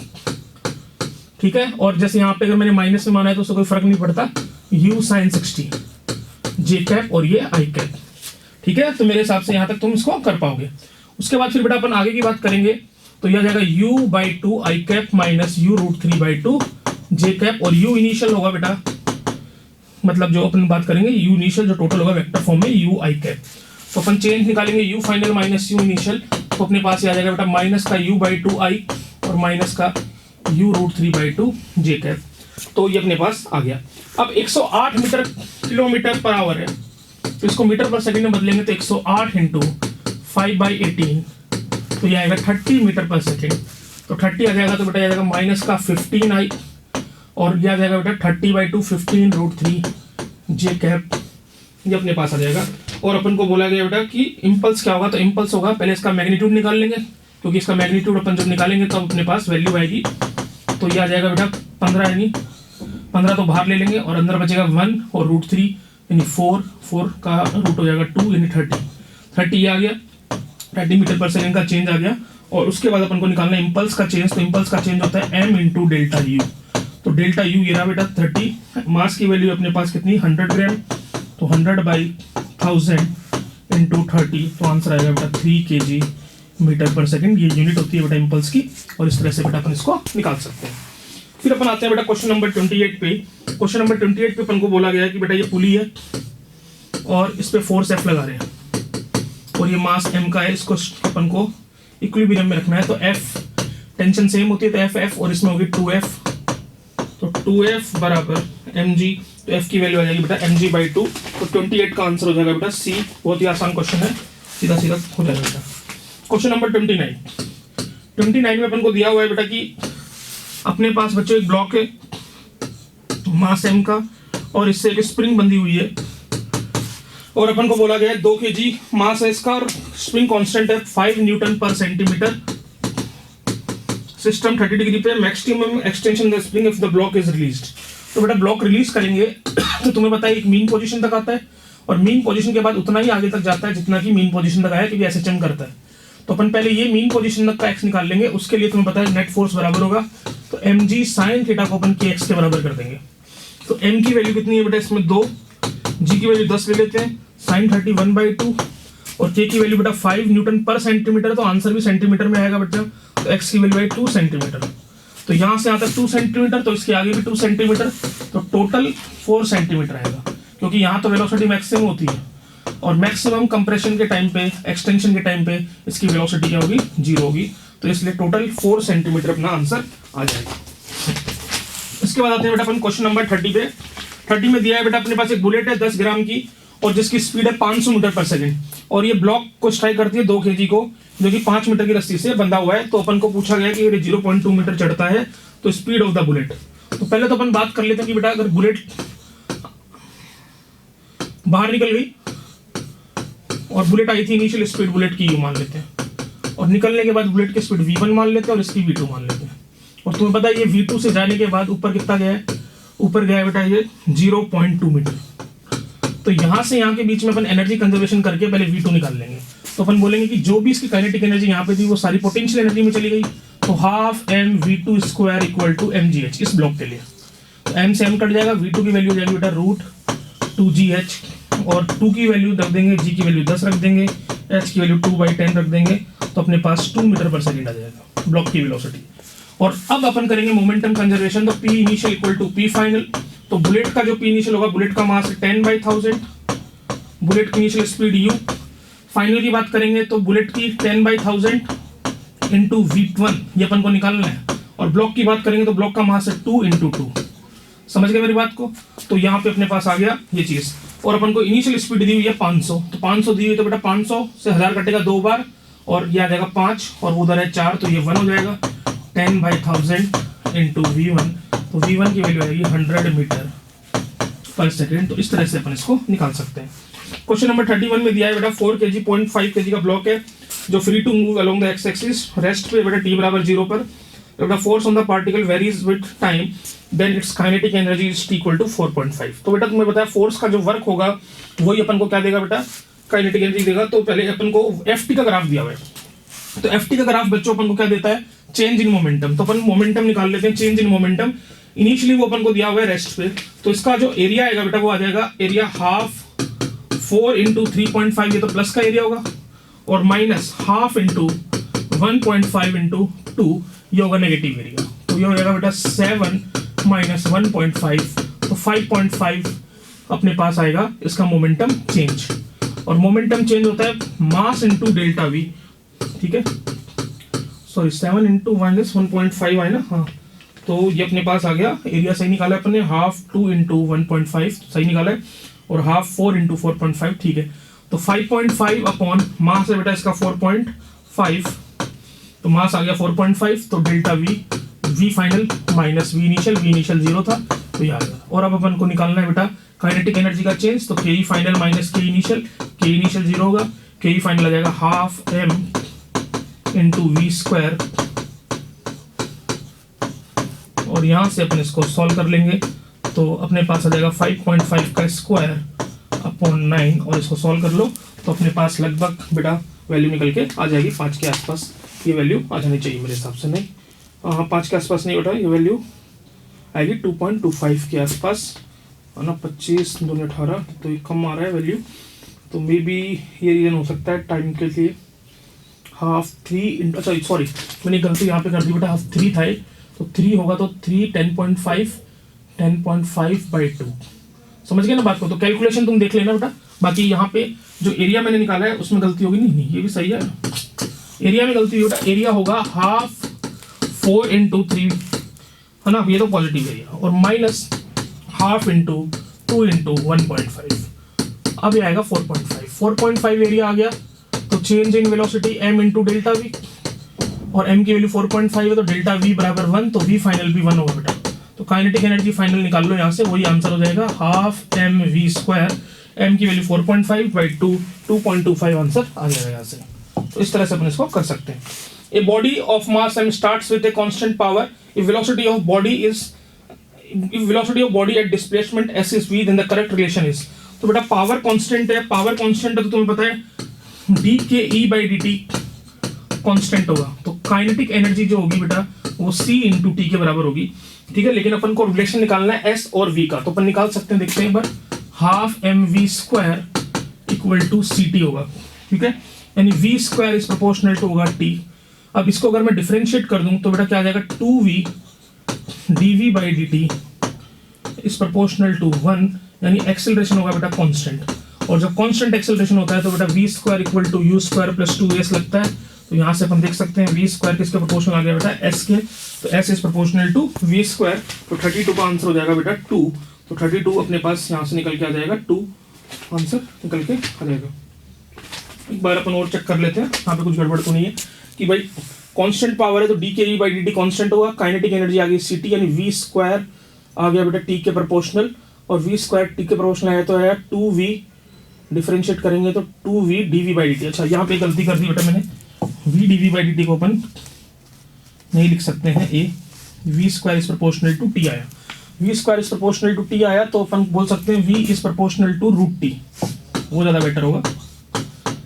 A: ठीक है, और जैसे यहाँ पे अगर मैंने माइनस में माना है तो उससे कोई फर्क नहीं पड़ता, u sin 60 j कैप और ये i कैप, ठीक है। तो मेरे हिसाब से यहाँ तक तुम इसको कर पाओगे। उसके बाद फिर बेटा अपन आगे की बात करेंगे तो यह आ जाएगा u/2 i cap minus u√3/2 j cap, और u इनिशियल होगा बेटा, मतलब जो अपन बात करेंगे u इनिशियल जो टोटल होगा वेक्टर फॉर्म में u i कैप। तो अपन चेंज निकालेंगे u final minus u initial, तो अपने पास ये आ जाएगा बेटा माइनस का u/2 i और माइनस का u√3/2 j कैप। तो ये अपने पास आ गया। अब 108 मीटर किलोमीटर पर आवर है, तो इसको मीटर पर सेकंड में बदलेंगे तो 108 इंटू 5/18, तो ये आएगा 30 मीटर पर सेकंड। तो 30 आ जाएगा तो बेटा आ जाएगा माइनस का 15i और ये आ जाएगा बेटा 30/2 15√3 j कैप, ये अपने पास आ जाएगा। और अपन को बोला गया बेटा कि इंपल्स क्या होगा, तो इंपल्स होगा पहले इसका मैग्नीट्यूड निकाल लेंगे, क्योंकि इसका मैग्नीट्यूड अपन जब निकालेंगे तब अपने पास वैल्यू आएगी। तो ये आ जाएगा बेटा 15, यानी 15 तो बाहर ले लेंगे और अंदर बचेगा 1 और √3 यानी 4 का रूट हो जाएगा 2 यानी 30 ये आ गया, 30 मीटर पर सेकंड का चेंज आ गया। और उसके बाद अपन को निकालना है इंपल्स का चेंज। तो इंपल्स का चेंज होता है m इंटू डेल्टा यू। तो डेल्टा यू ये रहा बेटा 30, मास की वैल्यू अपने पास कितनी 100 ग्राम, तो 100/1000 इंटू 30, तो आंसर आएगा बेटा 3 kg मीटर पर सेकंड, ये यूनिट होती है बेटा इंपल्स की। और इस तरह से बेटा अपन इसको निकाल सकते हैं। फिर अपन आते हैं बेटा क्वेश्चन नंबर 28 पे। क्वेश्चन नंबर 28 पे अपन को बोला गया है कि बेटा ये पुली है और इस पे फोर्स F लगा रहे हैं और ये मास m का है, इसको अपन को इक्विलिब्रियम में रखना है। तो F टेंशन सेम होती है तो F और इसमें होगी 2F, तो 2F बराबर mg, तो F की वैल्यू आ जाएगी बेटा mg/2। तो 28 का आंसर हो जाएगा बेटा C। बहुत ही आसान क्वेश्चन है, सीधा सीधा हो जाएगा बेटा। क्वेश्चन नंबर 29 में अपन को दिया हुआ है बेटा कि अपने पास बच्चों एक ब्लॉक है मास m का और इससे एक स्प्रिंग बंधी हुई है और अपन को बोला गया है 2 kg मास है इसका और स्प्रिंग कांस्टेंट है 5 न्यूटन पर सेंटीमीटर। सिस्टम 30 डिग्री पे, maximum extension the spring if the block is released. तो बेटा ब्लॉक रिलीज करेंगे तो तुम्हें पता है एक मीन पोजीशन तक आता है और मीन पोजीशन के बाद उतना ही आगे तक जाता है जितना कि मीन पोजीशन तक आया, क्योंकि एसएचएम करता है। तो अपन पहले ये मीन पोजीशन तक का एक्स निकाल लेंगे, उसके लिए तुम्हें पता है नेट फोर्स बराबर होगा, तो mg sin थीटा को अपन के एक्स के बराबर कर देंगे। तो m की वैल्यू कितनी है बेटा इसमें 2, g की वैल्यू 10 ले लेते हैं, sin 30 1/2 और k की वैल्यू बेटा 5 न्यूटन पर सेंटीमीटर, तो आंसर भी सेंटीमीटर में आएगा बेटा। तो x की वैल्यू है 2 सेंटीमीटर, तो यहाँ से आता है 2 सेंटीमीटर, तो इसके आगे भी 2 सेंटीमीटर, तो टोटल 4 सेंटीमीटर आएगा, क्योंकि यहाँ तो वेलोसिटी मैक्सिमम होती है और मैक्सिमम कंप्रेशन के टाइम पे, एक्सटेंशन के टाइम पे इसकी वेलोसिटी क्या होगी, 0 होगी। तो इसलिए टोटल 4 सेंटीमीटर अपना आंसर आ जाएगा। इसके बाद आते हैं बेटा अपन क्वेश्चन नंबर 30 पे। 30 में दिया है बेटा अपने पास एक बुलेट है 10 ग्राम की और जिसकी स्पीड है 500 मीटर पर सेकंड और ये ब्लॉक को स्ट्राइक करती है 2 kg को, जो कि 5 मीटर की रस्सी से बंधा हुआ है। तो अपन को पूछा गया कि ये 0.2 मीटर चढ़ता है, तो स्पीड ऑफ द बुलेट। तो पहले तो अपन बात कर लेते हैं कि बेटा अगर बुलेट बाहर निकल गई और बुलेट आई थी, इनिशियल स्पीड बुलेट की u मान लेते हैं और निकलने के बाद बुलेट की स्पीड v1 मान लेते हैं और इसकी v2 मान लेते हैं। और तुम्हें पता है ये v2 से जाने के बाद ऊपर कितना गया है, ऊपर गया है बेटा ये 0.2 मीटर। तो यहां से यहाँ के बीच में अपन एनर्जी कंजर्वेशन करके पहले v2 निकाल लेंगे। तो अपन बोलेंगे कि जो भी इसकी काइनेटिक एनर्जी यहाँ पे थी वो सारी पोटेंशियल एनर्जी में चली गई, तो half m v2 square equal to mgh इस ब्लॉक के लिए। तो m से m कट जाएगा, v2 की वैल्यू हो जाएगी बेटा √2gh और 2 की वैल्यू रख देंगे, g की वैल्यू 10 रख देंगे, h की वैल्यू 2/10 रख देंगे, तो अपने पास 2 मीटर पर सेकंड आ जाएगा ब्लॉक की वेलोसिटी। और अब अपन करेंगे मोमेंटम कंजर्वेशन, तो p initial equal to p final. तो बुलेट का जो p इनिशियल होगा, बुलेट का मास 10/1000, बुलेट की इनिशियल स्पीड u। फाइनल की बात करेंगे तो बुलेट की 10/1000 इंटू v1 ये अपन को निकालना है, और ब्लॉक की बात करेंगे तो ब्लॉक का मास है 2 × 2। समझ गए मेरी बात को? तो यहाँ पे अपने पास आ गया ये चीज। और अपन को इनिशियल स्पीड दी हुई है 500, तो 500 दी हुई तो बेटा 500 से 1000 कटेगा 2 बार और ये आ जाएगा 5 और उधर है 4, तो ये 1 हो जाएगा। 10/1000 इंटू v1, तो v1 की वैल्यू आएगी 100 मीटर पर सेकेंड। तो इस तरह से अपन इसको निकाल सकते हैं। क्वेश्चन नंबर 31 में दिया है बेटा 4 kg 0.5 kg का ब्लॉक है जो free to move along the X axis, rest पे बेटा t बराबर 0 पर। बेटा force on the particle varies with time, then its kinetic energy is equal to 4.5। तो बेटा तुम्हें बताया फोर्स का जो वर्क होगा वही अपन को क्या देगा बेटा, काइनेटिक एनर्जी देगा। तो पहले अपन को ft का ग्राफ दिया हुआ है, तो ft का ग्राफ बच्चों अपन को क्या देता है, चेंज इन मोमेंटम। तो अपन मोमेंटम निकाल लेते हैं, चेंज इन मोमेंटम। इनिशियली वो अपन को दिया हुआ है रेस्ट पे, तो इसका जो एरिया आएगा बेटा वो आ जाएगा एरिया हाफ 4 × 3.5, ये तो प्लस का एरिया होगा, और माइनस हाफ इंटू 1.5 × 2 ये होगा नेगेटिव एरिया। तो ये हो जाएगा बेटा 7 - 1.5, तो 5.5 अपने पास आएगा इसका मोमेंटम चेंज। और मोमेंटम चेंज होता है मास इंटू डेल्टा वी, ठीक है, सॉरी 7 × -1.5 है ना, हाँ। तो ये अपने पास आ गया, एरिया सही निकाला अपने, हाफ 2 × 1.5 सही निकाला है, और हाफ 4 × 4.5 ठीक है। तो 5.5 अपॉन मास है बेटा इसका 4.5, तो मास आ गया 4.5, तो delta V final minus V initial 0 था, तो ये आ गया। और अब अपन को निकालना है बेटा काइनेटिक एनर्जी का चेंज, तो के फाइनल माइनस के इनिशियल 0 होगा, के फाइनल आ जाएगा हाफ m × v², और यहां से अपन इसको सॉल्व कर लेंगे, तो अपने पास आ जाएगा 5.5 का स्क्वायर अपॉन 9, और इसको सॉल्व कर लो तो अपने पास लगभग बेटा वैल्यू निकल के आ जाएगी 5 के आसपास। ये वैल्यू आ जानी चाहिए मेरे हिसाब से, नहीं 5 के आसपास नहीं उठा, ये वैल्यू आएगी 2.25 के आसपास, है ना। 25 2 18, तो ये कम आ रहा है वैल्यू, तो मे बी ये रीजन हो सकता है टाइम के लिए। हाफ 3 अच्छा सॉरी मैंने गलती यहाँ पे कर दी बेटा, हाफ 3 था ये, तो 3 होगा तो 3 10.5/2 समझ गए ना बात को। तो कैलकुलेशन तुम देख लेना बेटा, बाकी यहाँ पे जो एरिया मैंने निकाला है उसमें गलती होगी, नहीं ये भी सही है, एरिया में गलती होगा, एरिया होगा हाफ 4 × 3 है ना, ये तो पॉजिटिव एरिया, और माइनस हाफ इंटू 2 × 1.5, अब ये आएगा 4.5 एरिया आ गया। तो change in velocity m × delta we, और m की वैल्यू 4.5 है, तो डेल्टा v बराबर 1, तो v फाइनल भी 1 होगा बेटा। तो काइनेटिक एनर्जी फाइनल निकाल लो यहाँ से, वही आंसर हो जाएगा half M V square, M की वैल्यू 4.5 बाई 2.25 आंसर आ जाएगा यहाँ से। तो इस तरह से अपन इसको कर सकते हैं। A body of mass m starts with a constant power if velocity of body at displacement s is v then the correct relation is। तो बेटा पावर कांस्टेंट है, पावर कांस्टेंट है तो तुम्हें पता है d के e by dt कांस्टेंट होगा, तो काइनेटिक एनर्जी जो होगी बेटा वो c इंटू टी के बराबर होगी, ठीक है। लेकिन अपन को रिलेशन निकालना है s और v का, तो अपन निकाल सकते हैं, देखते हैं एक बार, half M V square equal to C T होगा, ठीक है, यानी v square is proportional to होगा t। अब इसको अगर मैं डिफरेंशिएट कर दूं तो बेटा क्या आ जाएगा, 2v dv by dt is proportional to 1, यानी एक्सेलरेशन होगा बेटा कांस्टेंट, और जब कांस्टेंट एक्सेलरेशन होता है तो बेटा v square equal to u square plus 2s लगता है। तो यहाँ से अपन देख सकते हैं v स्क्वायर किसके प्रोपोर्शनल आ गया बेटा, s के, तो s is proportional to v square, तो 32 का आंसर हो जाएगा बेटा 2। तो 32 अपने पास यहाँ से निकल के आ जाएगा 2, आंसर निकल के आ जाएगा। एक बार अपन और चेक कर लेते हैं, यहाँ पे कुछ गड़बड़ तो नहीं है कि भाई कांस्टेंट पावर है तो डी के ई बाई डी टी कॉन्स्टेंट होगा, काइनेटिक एनर्जी आ गई सी टी, यानी वी स्क्वायर आ गया बेटा टी के प्रोपोर्शनल, और वी स्क्वायर टी के प्रोपोर्शनल आया तो है 2v, डिफरेंशिएट करेंगे तो 2v dv by D T. अच्छा यहाँ पे गलती कर दी बेटा मैंने, v dv by D T को अपन नहीं लिख सकते हैं a, v square is proportional to t आया, v square is proportional to t आया तो अपन बोल सकते हैं v is proportional to root T, वो ज़्यादा बेटर होगा,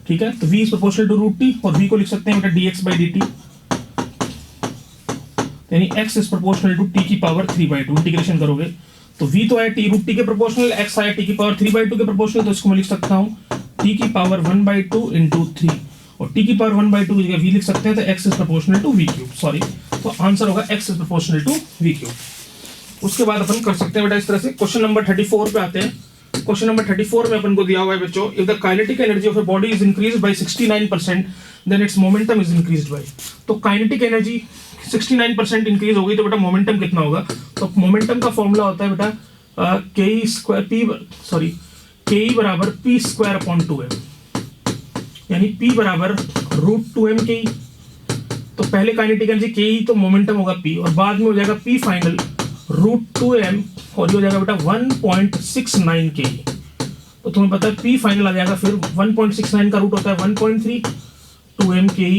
A: ठीक है। तो v is proportional to root T, और v को लिख सकते हैं बेटा dx बाई डी टी, यानी x is proportional to t की पावर 3/2, इंटीग्रेशन करोगे तो v तो है t रूट t के प्रोपोर्शनल, x आया t की पावर 3/2 के प्रोपोर्शनल, तो इसको मैं लिख सकता हूँ t की पावर 1/2 इंटू 3, और t की पावर 1/2 की जगह v लिख सकते हैं, तो x is proportional to v cube, sorry, तो आंसर होगा x is proportional to v cube. उसके बाद अपन कर सकते हैं बेटा इस तरह से, क्वेश्चन नंबर 34 पे आते हैं। क्वेश्चन नंबर 34 में अपन को दिया हुआ है बच्चों, if the kinetic energy of a body is increased by 69% then its momentum is increased by, तो काइनेटिक एनर्जी 69% इंक्रीज हो गई तो बेटा मोमेंटम कितना होगा, तो मोमेंटम का फॉर्मूला होता है बेटा के स्क्वायर पी, सॉरी के बराबर पी स्क्वायर अपॉन 2m, यानी p बराबर रूट 2m के, तो पहले काइनेटिक एनर्जी के तो मोमेंटम होगा p, और बाद में हो जाएगा p फाइनल रूट 2m, और ये हो जाएगा बेटा 1.69 के, तो तुम्हें पता है p फाइनल आ जाएगा, फिर 1.69 का रूट होता है 1.3 2m के,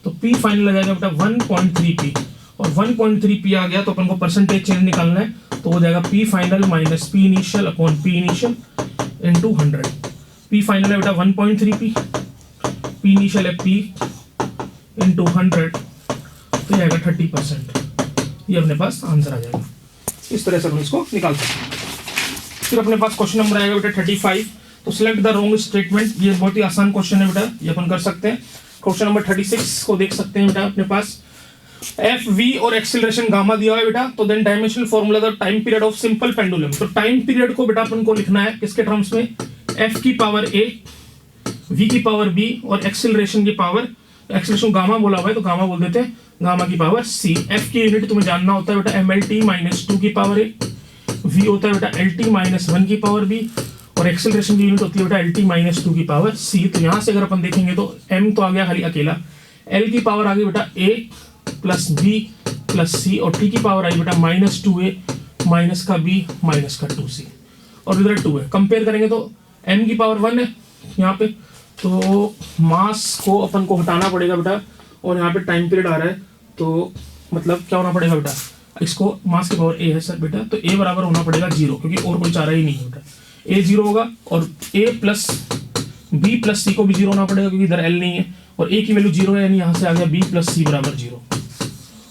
A: तो p फाइनल आ जाएगा बेटा 1.3p, और 1.3p आ गया तो अपन को परसेंटेज चेंज निकालना है, तो हो जाएगा p final minus p initial upon p initial into 100, p final है बेटा 1.3p, p इनिशियल है p इनटू 100, तो ये आएगा 30%, ये अपने पास आंसर आ जाएगा। इस तरह से हम इसको निकाल सकते हैं। फिर अपने पास क्वेश्चन नंबर आएगा बेटा 35, तो सिलेक्ट द रॉन्ग स्टेटमेंट, ये बहुत ही आसान क्वेश्चन है बेटा, ये अपन कर सकते हैं। क्वेश्चन नंबर 36 को देख सकते हैं बेटा, अपने पास एफ वी और एक्सेलरेशन गामा दिया हुआ है बेटा, तो then dimensional formula the time period of simple pendulum, तो टाइम पीरियड को बेटा अपन को लिखना है किसके टर्म्स में, एफ की पावर ए, वी की पावर बी, और एक्सेलरेशन की पावर, एक्सेलरेशन गामा बोला हुआ है तो गामा बोल देते हैं, गामा की पावर सी। एफ की यूनिट तुम्हें जानना होता है बेटा mlt माइनस 2 की पावर ए, वी होता है बेटा lt माइनस 1 की पावर बी, और एक्सेलरेशन की यूनिट होती है बेटा lt माइनस 2 की पावर सी। तो यहाँ से अगर अपन देखेंगे तो m तो आ गया खाली अकेला, l की पावर आ गई बेटा a plus b plus c, और t की पावर आई बेटा माइनस 2a माइनस का b माइनस का 2c, और इधर 2 है। कंपेयर करेंगे तो m की पावर 1 है यहाँ पे, तो मास को अपन को हटाना पड़ेगा बेटा, और यहाँ पे टाइम पीरियड आ रहा है, तो मतलब क्या होना पड़ेगा बेटा, इसको मास की पावर a है सर बेटा, तो a बराबर होना पड़ेगा 0, क्योंकि और कोई चारा ही नहीं है बेटा, a 0 होगा, और a plus b plus c को भी 0 होना पड़ेगा क्योंकि इधर l नहीं है, और a की वैल्यू 0 है, यानी यहाँ से आ गया b प्लस c बराबर 0,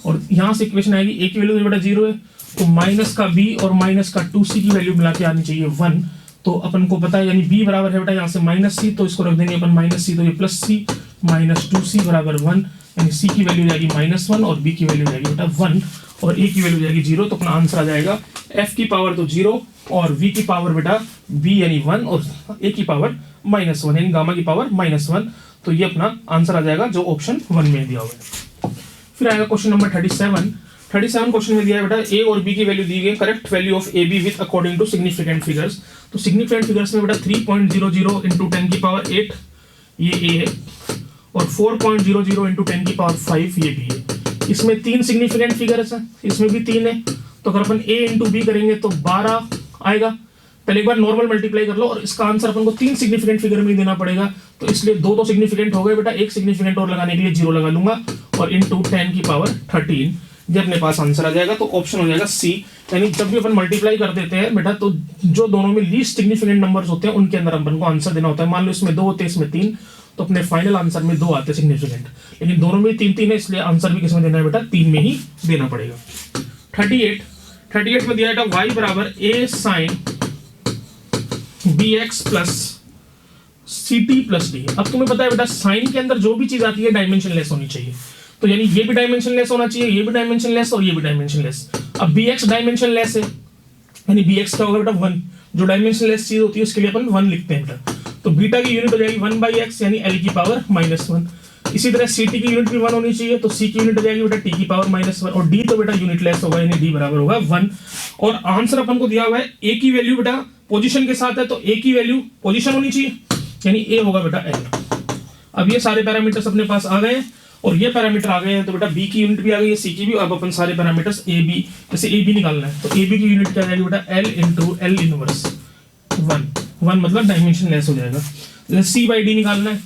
A: और यहाँ से इक्वेशन आएगी a की वैल्यू बेटा 0 है, तो माइनस का b और माइनस का 2c की वैल्यू मिला के आनी चाहिए 1, तो अपन को पता है यानी b बराबर है बेटा यहाँ से माइनस c, तो इसको रख देंगे अपन माइनस c, तो ये प्लस c माइनस 2c बराबर 1, यानी c की वैल्यू जाएगी -1 और b की वैल्यू जाएगी बेटा 1 और a की वैल्यू जाएगी 0, तो अपना आंसर आ जाएगा f की पावर तो 0 और v की पावर बेटा b यानी 1 और a की पावर -1 यानी गामा की पावर -1, तो ये अपना आंसर आ जाएगा जो ऑप्शन 1 में दिया हुआ है। फिर आएगा क्वेश्चन नंबर 37 क्वेश्चन में दिया है बेटा a और b की वैल्यू दी गई, correct value of a b with according to significant figures, तो सिग्निफिकेंट फिगर्स में बेटा 3.00 इंटू 10 की पावर 8 ये a है, और 4.00 इंटू 10 की पावर 5 ये भी है। इसमें 3 सिग्निफिकेंट फिगर्स हैं, इसमें भी 3 है, तो अगर अपन a इंटू बी करेंगे तो 12 आएगा। पहले एक बार नॉर्मल मल्टीप्लाई कर लो, और इसका आंसर अपन को 3 सिग्निफिकेंट फिगर में ही देना पड़ेगा, तो इसलिए 2 तो सिग्निफिकेंट हो गए बेटा, एक सिग्निफिकेंट और लगाने के लिए 0 लगा लूंगा, और इंटू 10 की पावर 13, ये अपने पास आंसर आ जाएगा। तो ऑप्शन हो जाएगा सी, यानी जब भी अपन मल्टीप्लाई कर देते हैं बेटा, तो जो दोनों में लीस्ट सिग्निफिकेंट नंबर्स होते हैं उनके अंदर अपन को आंसर देना होता है। मान लो इसमें 2 होते हैं, इसमें 3, तो अपने फाइनल आंसर में 2 आते हैं सिग्निफिकेंट, लेकिन दोनों में 3 है, इसलिए आंसर भी किसमें देना है बेटा, 3 में ही देना पड़ेगा। 38 में दिया था y बराबर a sine bx plus ct plus d। अब तुम्हें पता है बेटा साइन के अंदर जो भी चीज आती है डायमेंशन लेस होनी चाहिए, तो यानी ये भी डायमेंशन लेस होना चाहिए, ये भी डायमेंशन लेस और ये भी डायमेंशन लेस। अब bx डायमेंशन लेस है, यानी bx क्या होगा बेटा 1, जो डायमेंशन लेस चीज होती है उसके लिए अपन 1 लिखते हैं बेटा, तो बीटा की यूनिट हो जाएगी 1/x यानी l की पावर -1। इसी तरह ct की यूनिट भी 1 होनी चाहिए, तो c की यूनिट हो जाएगी बेटा t की पावर -1, और d तो बेटा यूनिट लेस होगा, यानी d बराबर होगा 1। और आंसर अपन को दिया हुआ है a की वैल्यू बेटा पोजीशन के साथ है, तो a की वैल्यू पोजीशन होनी चाहिए, यानी a होगा बेटा l। अब ये सारे पैरामीटर्स अपने पास आ गए, और ये पैरामीटर आ गए हैं, तो बेटा b की यूनिट भी आ गई है, c की भी। अब अपन सारे पैरामीटर्स a b, जैसे a b निकालना है, तो a b की यूनिट क्या आ जाएगी बेटा l इंटू l इनवर्स 1 मतलब डायमेंशन लेस हो जाएगा। जैसे c बाई d निकालना है,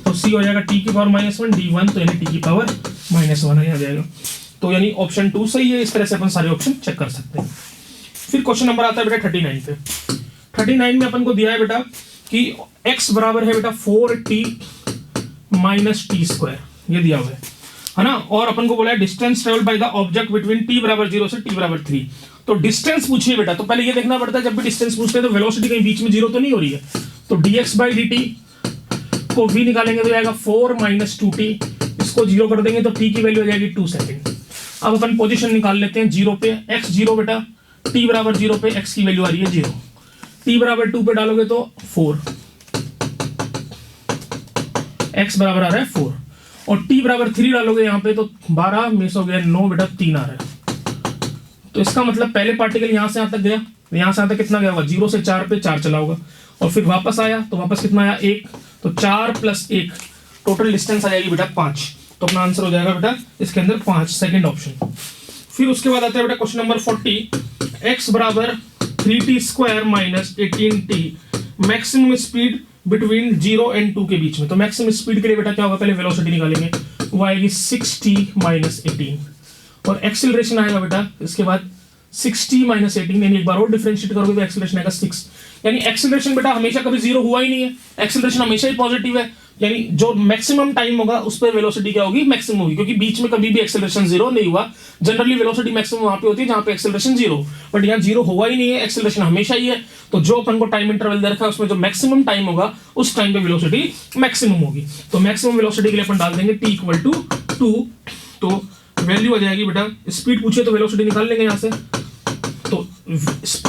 A: तो c हो जाएगा t की पावर -1 d1, तो यानी t की पावर -1 आ जाएगा। तो यानी ऑप्शन 2 सही है। इस तरह से अपन सारे ऑप्शन चेक कर सकते हैं। फिर क्वेश्चन नंबर आता है बेटा 39 पे। 39 में अपन को दिया है बेटा कि x बराबर है बेटा 4t माइनस टी स्क्वायर, ये दिया हुआ है ना, और अपन को बोला है distance travel by the object between t बराबर 0 से t बराबर 3। तो डिस्टेंस पूछिए बेटा, तो पहले ये देखना पड़ता है जब भी डिस्टेंस पूछते हैं तो वेलोसिटी कहीं बीच में 0 तो नहीं हो रही है, तो dx बाई dt को v निकालेंगे तो आएगा 4 माइनस 2t, इसको 0 कर देंगे तो t की वैल्यू हो जाएगी 2 सेकंड। अब अपन पोजीशन निकाल लेते हैं 0 पे, x 0 बेटा, t बराबर 0 पे x की वैल्यू आ रही है 0, t बराबर 2 पे डालोगे तो 4, x बराबर आ रहा है 4, और t बराबर 3 डालोगे यहाँ पे तो 12 मिस हो गया 9 बेटा 3 आ रहा है। तो इसका मतलब पहले पार्टिकल यहाँ से यहाँ तक गया, यहाँ से यहाँ तक कितना गया होगा, 0 से 4 पे 4 चला होगा, और फिर वापस आया तो वापस कितना आया 1, तो 4 + 1 टोटल डिस्टेंस आ जाएगी बेटा 5, तो अपना आंसर हो जाएगा बेटा इसके अंदर 5, सेकंड ऑप्शन। फिर उसके बाद आता है बेटा क्वेश्चन नंबर 40, x बराबर 3t square minus 18t, maximum speed between 0 and 2 के बीच में। तो मैक्सिमम स्पीड के लिए बेटा क्या होगा, पहले वेलोसिटी निकालेंगे, वो आएगी 6t माइनस 18, और एक्सेलरेशन आएगा बेटा इसके बाद 6t माइनस 18, यानी एक बार और डिफरेंशिएट करोगे तो एक्सेलरेशन आएगा 6, यानी एक्सेलरेशन बेटा हमेशा कभी 0 हुआ ही नहीं है, एक्सेलरेशन हमेशा ही पॉजिटिव है, यानी जो मैक्सिमम टाइम होगा उस पर वेलोसिटी क्या होगी, मैक्सिमम होगी, क्योंकि बीच में कभी भी एक्सेलरेशन 0 नहीं हुआ। जनरली वेलोसिटी मैक्सिमम वहां पे होती है जहां पे एक्सेलरेशन 0, बट यहाँ 0 हुआ ही नहीं है, एक्सेलरेशन हमेशा ही है। तो जो अपन को टाइम इंटरवल दे रखा है उसमें जो मैक्सिमम टाइम होगा उस टाइम पे वेलोसिटी मैक्सिमम होगी। तो मैक्सिमम वेलोसिटी के लिए अपन डाल देंगे t = 2, तो वैल्यू आ जाएगी बेटा, स्पीड पूछिए तो वेलोसिटी निकाल लेंगे यहाँ से, तो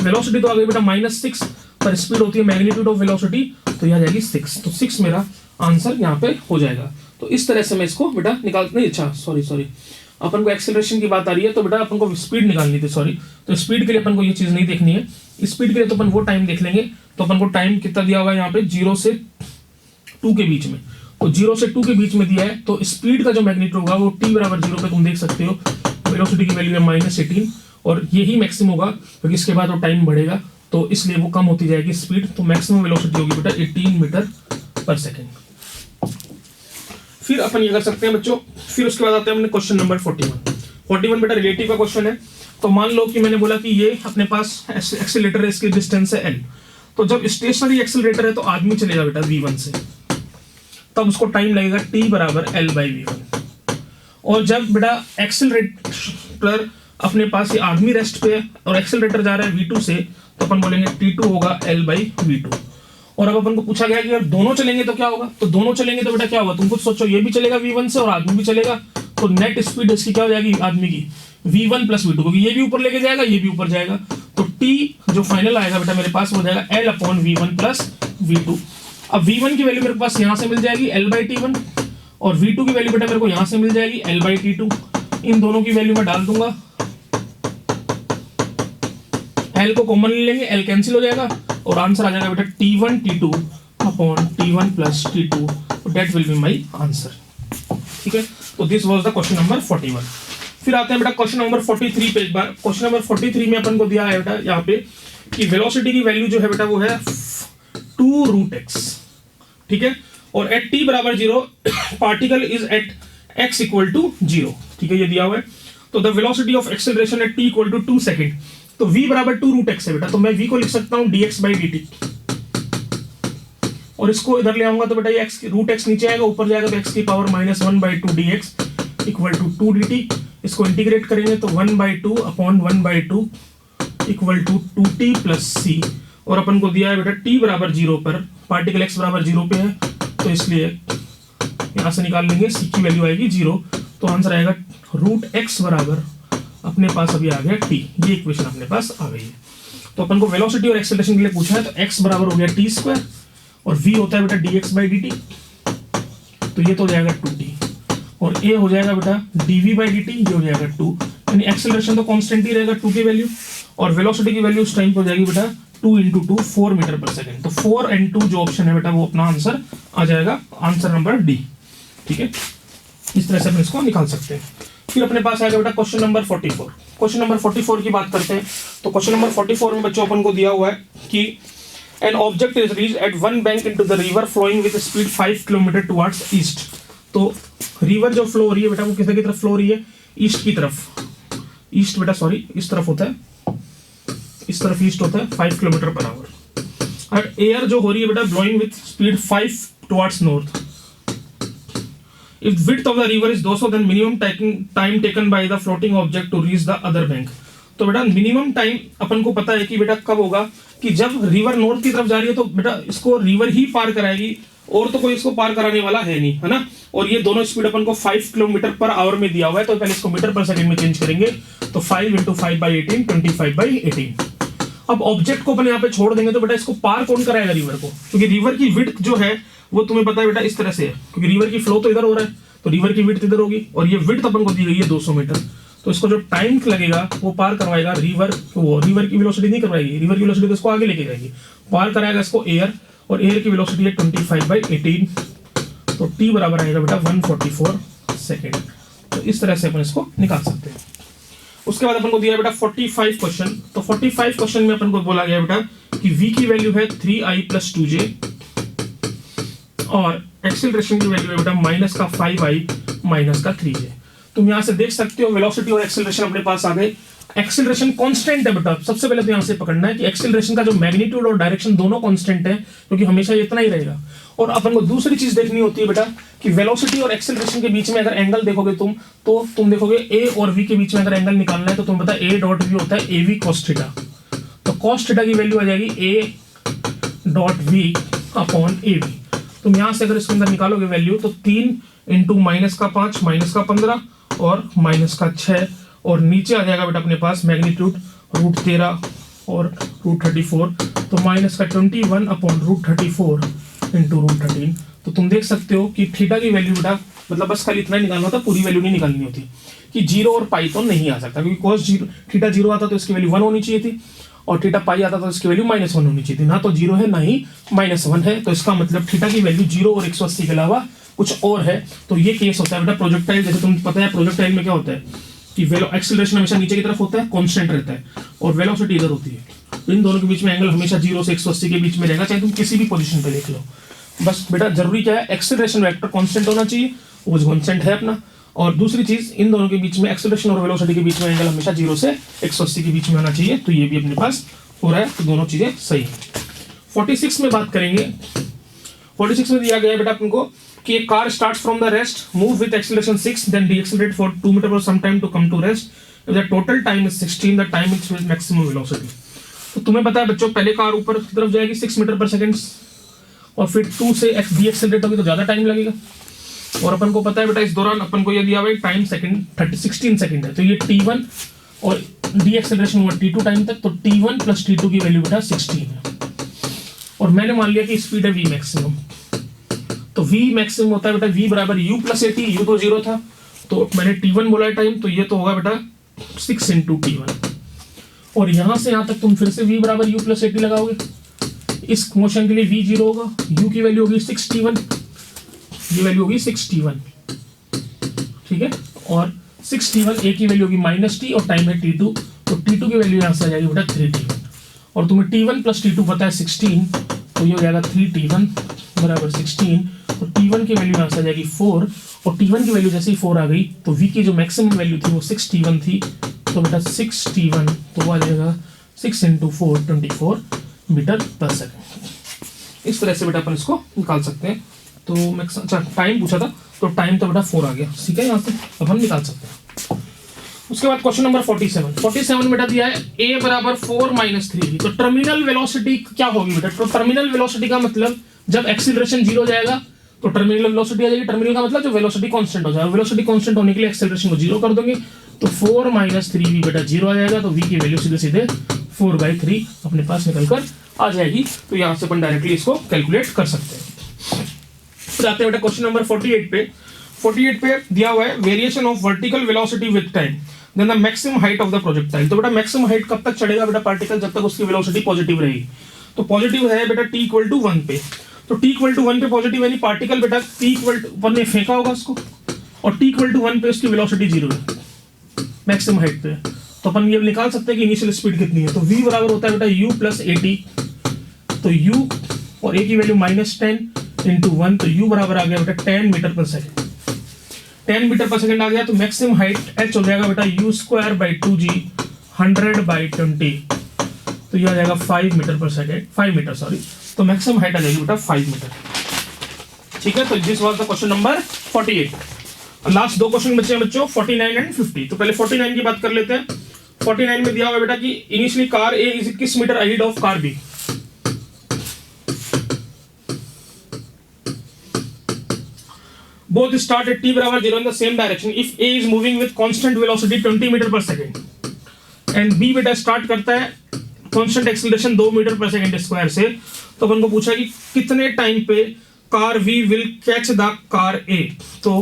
A: वेलोसिटी तो आ गई बेटा -6, पर स्पीड होती है मैग्नीट्यूड ऑफ वेलोसिटी, तो यह आ जाएगी 6, तो 6 मेरा आंसर यहाँ पे हो जाएगा। तो इस तरह से मैं इसको बेटा निकाल, नहीं अच्छा सॉरी अपन को एक्सेलरेशन की बात आ रही है, तो बेटा अपन को स्पीड निकालनी थी, सॉरी, तो स्पीड के लिए अपन को ये चीज नहीं देखनी है, स्पीड के लिए तो अपन वो टाइम देख लेंगे। तो अपन को टाइम कितना दिया होगा यहाँ पे 0 से 2 के बीच में, तो 0 से 2 के बीच में दिया है, तो स्पीड का जो मैग्नीट्यूड होगा वो t बराबर 0 पे तुम देख सकते हो, वेलोसिटी की वैल्यू है -18, और यही मैक्सिमम होगा क्योंकि इसके बाद वो टाइम बढ़ेगा, तो इसलिए वो कम होती जाएगी स्पीड, तो मैक्सिमम वेलोसिटी होगी बेटा 18 मीटर पर सेकेंड। फिर अपन ये कर सकते हैं बच्चों, फिर उसके बाद आते हैं अपने क्वेश्चन नंबर 41 बेटा रिलेटिव का क्वेश्चन है। तो मान लो कि मैंने बोला कि ये अपने पास एक्सेलरेटर है, इसकी डिस्टेंस है l, तो जब स्टेशनरी एक्सेलरेटर है तो आदमी चलेगा बेटा v1 से, तब उसको टाइम लगेगा t बराबर l/v1, और जब बेटा एक्सेलरेटर अपने पास ये आदमी रेस्ट पे है और एक्सेलरेटर जा रहा है v2 से, तो अपन बोलेंगे t2 होगा l/v2। और अब अपन को पूछा गया कि अगर दोनों चलेंगे तो क्या होगा, तो दोनों चलेंगे तो बेटा क्या होगा, तुम खुद सोचो, ये भी चलेगा v1 से और आदमी भी चलेगा, तो नेट स्पीड इसकी क्या हो जाएगी आदमी की v1 + v2, क्योंकि ये भी ऊपर लेके जाएगा ये भी ऊपर जाएगा, तो t जो फाइनल आएगा बेटा मेरे पास हो जाएगा l/v1 + v2। अब v1 की वैल्यू मेरे पास यहां से मिल जाएगी l/t1, और v2 की वैल्यू बेटा मेरे को यहां से मिल जाएगी l/t2, इन दोनों की वैल्यू मैं डाल दूंगा, l को कॉमन ले लेंगे, l कैंसिल हो जाएगा, और आंसर आ जाएगा बेटा t1 t2 upon t1 + t2, that will be my answer. ठीक है, तो this was the question number 41। फिर आते हैं बेटा क्वेश्चन नंबर 43 पे एक बार। क्वेश्चन नंबर 43 में अपन को दिया है बेटा यहाँ पे कि वेलोसिटी की वैल्यू जो है बेटा वो है 2√x, ठीक है, और एट t बराबर 0 particle is at x equal to 0, ठीक है, ये दिया हुआ है। तो the velocity of acceleration at t equal to 2 second, तो v बराबर 2√x है बेटा, तो मैं v को लिख सकता हूँ dx/dt, और इसको इधर ले आऊंगा तो बेटा ये x नीचे आएगा, ऊपर जाएगा तो x की power -1/2 dx equal to 2 dt। इसको इंटीग्रेट करेंगे तो 1/2 upon 1/2 equal to 2t plus c, और अपन को दिया है बेटा t बराबर 0 पर पार्टिकल x बराबर 0 पे है, तो इसलिए यहां से निकाल लेंगे c की वैल्यू आएगी 0, तो आंसर आएगा √x बराबर अपने पास अभी आ गया t। ये इक्वेशन अपने पास आ गई है। तो अपन को वेलोसिटी और एक्सेलरेशन के लिए पूछा है, तो x बराबर हो गया t² और v होता है बेटा dx/dt, तो ये तो हो जाएगा 2t, और a हो जाएगा बेटा dv/dt, ये हो जाएगा 2, यानी एक्सेलरेशन तो कांस्टेंट ही रहेगा 2 की वैल्यू, और वेलोसिटी की वैल्यू उस टाइम पे हो जाएगी बेटा 2 × 2 4 मीटर पर सेकंड। तो 4 and 2 जो ऑप्शन है बेटा वो अपना आंसर आ जाएगा, आंसर नंबर डी, ठीक है। इस तरह से अपन इसको निकाल सकते हैं। फिर अपने पास आएगा बेटा क्वेश्चन नंबर 44। क्वेश्चन नंबर 44 की बात करते हैं, तो क्वेश्चन नंबर 44 में बच्चों अपन को दिया हुआ है कि an object is reached at one bank into the river flowing with a speed 5 km towards east। तो रिवर जो फ्लो हो रही है बेटा वो किस की तरफ फ्लो हो रही है, ईस्ट की तरफ, ईस्ट बेटा सॉरी इस तरफ होता है, इस तरफ ईस्ट होता है 5 km/h, और एयर जो हो रही है बेटा blowing with speed 5 towards north. If width of the river is 200 then minimum time taken by the floating object to reach the other bank. तो बेटा मिनिमम टाइम अपन को पता है कि बेटा कब होगा कि जब रिवर नॉर्थ की तरफ जा रही है, तो बेटा इसको रिवर ही पार कराएगी, और तो कोई इसको पार कराने वाला है नहीं, है ना। और ये दोनों स्पीड अपन को 5 km/h में दिया हुआ है, तो पहले इसको मीटर पर सेकंड में चेंज करेंगे, तो 5 × 5/18 25/18। अब ऑब्जेक्ट को अपन यहाँ पे छोड़ देंगे, तो बेटा इसको पार कौन कराएगा रिवर को, क्योंकि रिवर की विड्थ जो है वो तुम्हें पता है बेटा इस तरह से है, क्योंकि रिवर की फ्लो तो इधर हो रहा है, तो रिवर की विड्थ इधर होगी, और ये विड्थ अपन को दी गई है 200 मीटर, तो इसको जो टाइम लगेगा वो पार करवाएगा रिवर, वो रिवर की वेलोसिटी नहीं करवाएगी, रिवर की वेलोसिटी तो इसको आगे लेके जाएगी, पार कराएगा इसको एयर, और एयर की वेलोसिटी है 25/18, तो t बराबर आएगा बेटा 144 सेकेंड। तो इस तरह से अपन इसको निकाल सकते हैं। उसके बाद अपन को दिया बेटा 45 क्वेश्चन, तो 45 क्वेश्चन में अपन को बोला गया बेटा कि v की वैल्यू है 3i + 2j, और एक्सेलरेशन की वैल्यू है बेटा -5i - 3j। तुम यहाँ से देख सकते हो वेलोसिटी और एक्सेलरेशन अपने पास आ गए। एक्सेलरेशन कांस्टेंट है बेटा, सबसे पहले तो यहाँ से पकड़ना है कि एक्सेलरेशन का जो मैग्नीट्यूड और डायरेक्शन दोनों कांस्टेंट है, क्योंकि हमेशा इतना ही रहेगा। और अपन को दूसरी चीज देखनी होती है बेटा कि वेलोसिटी और एक्सेलरेशन के बीच में अगर एंगल देखोगे तुम, तो तुम देखोगे a और v के बीच में अगर एंगल निकालना है, तो तुम पता है a.v होता है av cos θ, तो cos θ की वैल्यू आ जाएगी a.v अपॉन av। तुम यहाँ से अगर इसके अंदर निकालोगे वैल्यू, तो 3 × -5 -15 और -6, और नीचे आ जाएगा बेटा अपने पास मैग्नीट्यूड √13 और √34, तो -21 अपॉन √34 × √13। तो तुम देख सकते हो कि थीटा की वैल्यू बेटा, मतलब बस खाली इतना निकालना होता, पूरी वैल्यू नहीं निकालनी होती, कि 0 और पाई तो नहीं आ सकता, क्योंकि cos थीटा 0 आता तो इसकी वैल्यू 1 होनी चाहिए थी, और थीटा पाई आता तो इसकी वैल्यू -1 होनी चाहिए थी, ना तो 0 है ना ही -1 है, तो इसका मतलब थीटा की वैल्यू 0 और 180 के अलावा कुछ और है। तो ये केस होता है बेटा प्रोजेक्टाइल, जैसे तुम पता है प्रोजेक्टाइल में क्या होता है कि एक्सेलरेशन हमेशा नीचे की तरफ होता है, कांस्टेंट रहता है, और वेलोसिटी इधर होती है। इन दोनों के बीच में एंगल हमेशा 0 से 180 के बीच में रहेगा, चाहे तुम किसी भी पोजीशन पे देख लो। बस बेटा जरूरी क्या है, एक्सेलरेशन वेक्टर कांस्टेंट होना चाहिए, वो कांस्टेंट है अपना, और दूसरी चीज इन दोनों के बीच में एक्सेलरेशन और वेलोसिटी के बीच में एंगल हमेशा 0 से 180 के बीच में होना चाहिए, तो ये भी अपने पास हो रहा है, तो दोनों चीजें सही है। 46 में बात करेंगे। 46 में दिया गया है बेटा अपन को कि a car starts from the rest, move with acceleration 6, then deaccelerate for 2 meter for some time to come to rest. If the total time is 16, the time is maximum velocity. तो तुम्हें पता है बच्चों, पहले कार ऊपर की तरफ जाएगी 6 मीटर पर सेकंड, और फिर 2 से डीएक्सेलरेट होगी तो ज्यादा टाइम लगेगा, और अपन को पता है बेटा इस दौरान अपन को ये दिया हुआ है टाइम सेकंड 16 सेकंड है, तो ये t1 और डीएक्सेलरेशन हुआ t2 टाइम तक, तो t1 + t2 की वैल्यू बेटा 16 है, और मैंने मान लिया कि स्पीड है v मैक्सिमम, तो v मैक्सिमम होता है बेटा v बराबर u + at, u तो 0 था, तो मैंने t1 बोला है टाइम, तो ये तो होगा बेटा 6 × t1, और यहां से यहां तक तुम फिर से v बराबर u + at लगाओगे, इस मोशन के लिए v 0 होगा, u की वैल्यू होगी 6t1, ये वैल्यू होगी 6t1, ठीक है, और 6t1, ए की वैल्यू होगी -t और टाइम है t2, तो t2 की वैल्यू यहाँ से आ जाएगी बेटा 3t1, और तुम्हें t1 प्लस t2 पता है 16, तो ये हो जाएगा 3t1 बराबर 16, तो t1 की वैल्यू यहाँ से आ जाएगी 4, और t1 की वैल्यू जैसे ही 4 आ गई तो v की जो मैक्सिमम वैल्यू थी वो 6t1 थी, तो बेटा 6t1 तो वो आ जाएगा 6 × 4 24 मीटर पर सेकेंड। इस तरह से बेटा अपन इसको निकाल सकते हैं। तो मैक्सिमम टाइम पूछा था, तो टाइम तो बेटा 4 आ गया, ठीक है, यहाँ से अब हम निकाल सकते हैं। उसके बाद क्वेश्चन नंबर 47 बेटा दिया है a बराबर 4 - 3v, तो टर्मिनल वेलोसिटी क्या होगी बेटा? तो टर्मिनल वेलोसिटी का मतलब जब एक्सीलरेशन 0 जाएगा तो टर्मिनल वेलोसिटी आ जाएगी। टर्मिनल का मतलब जो वेलोसिटी कांस्टेंट हो जाएगा, वेलोसिटी कांस्टेंट होने के लिए एक्सीलरेशन को 0 कर दोगे, तो 4 - 3v बेटा 0 आ जाएगा, तो v की वैल्यू सीधे सीधे 4/3 अपने पास निकल कर आ जाएगी। तो यहाँ से अपन डायरेक्टली इसको कैलकुलेट कर सकते हैं। फिर आते हैं बेटा क्वेश्चन नंबर 48 पे। 48 पे दिया हुआ है variation of vertical velocity with time then the maximum height of the projectile. तो बेटा मैक्सिमम हाइट कब तक चढ़ेगा बेटा पार्टिकल? जब तक उसकी वेलोसिटी पॉजिटिव रहेगी। तो पॉजिटिव है बेटा t = 1 पे, तो t = 1 पे पॉजिटिव यानी पार्टिकल बेटा t = 1 ने फेंका होगा उसको, और t = 1 पे उसकी वेलोसिटी 0 है मैक्सिमम हाइट पे। तो अपन ये निकाल सकते हैं कि इनिशियल स्पीड कितनी है। तो v बराबर होता है बेटा u + at, तो u और a की वैल्यू -10 × 1, तो u बराबर आ गया बेटा 10 metre per second. 10 metre per second आ गया, तो मैक्सिमम हाइट h हो जाएगा बेटा u²/2g 100/20, तो ये आ जाएगा 5 metre per second, 5 metre sorry, तो मैक्सिमम हाइट आ जाएगी बेटा 5 मीटर। ठीक है, तो this was the question number 48। Last दो क्वेश्चन बचे हैं बच्चों 49 एंड 50। तो पहले 49 की बात कर लेते हैं। 49 में दिया हुआ बेटा कि इनिशियली कार ए इज किस metre ahead of car B? Both start at t बराबर 0 in the same direction if a is moving with constant velocity 20 metre per second and b बेटा स्टार्ट करता है constant acceleration 2 metre per second square से। तो अपन को पूछा कि कितने टाइम पे car v will catch the car a। तो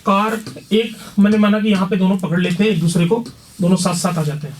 A: कार एक मैंने माना कि यहाँ पे दोनों पकड़ लेते हैं एक दूसरे को, दोनों साथ साथ आ जाते हैं।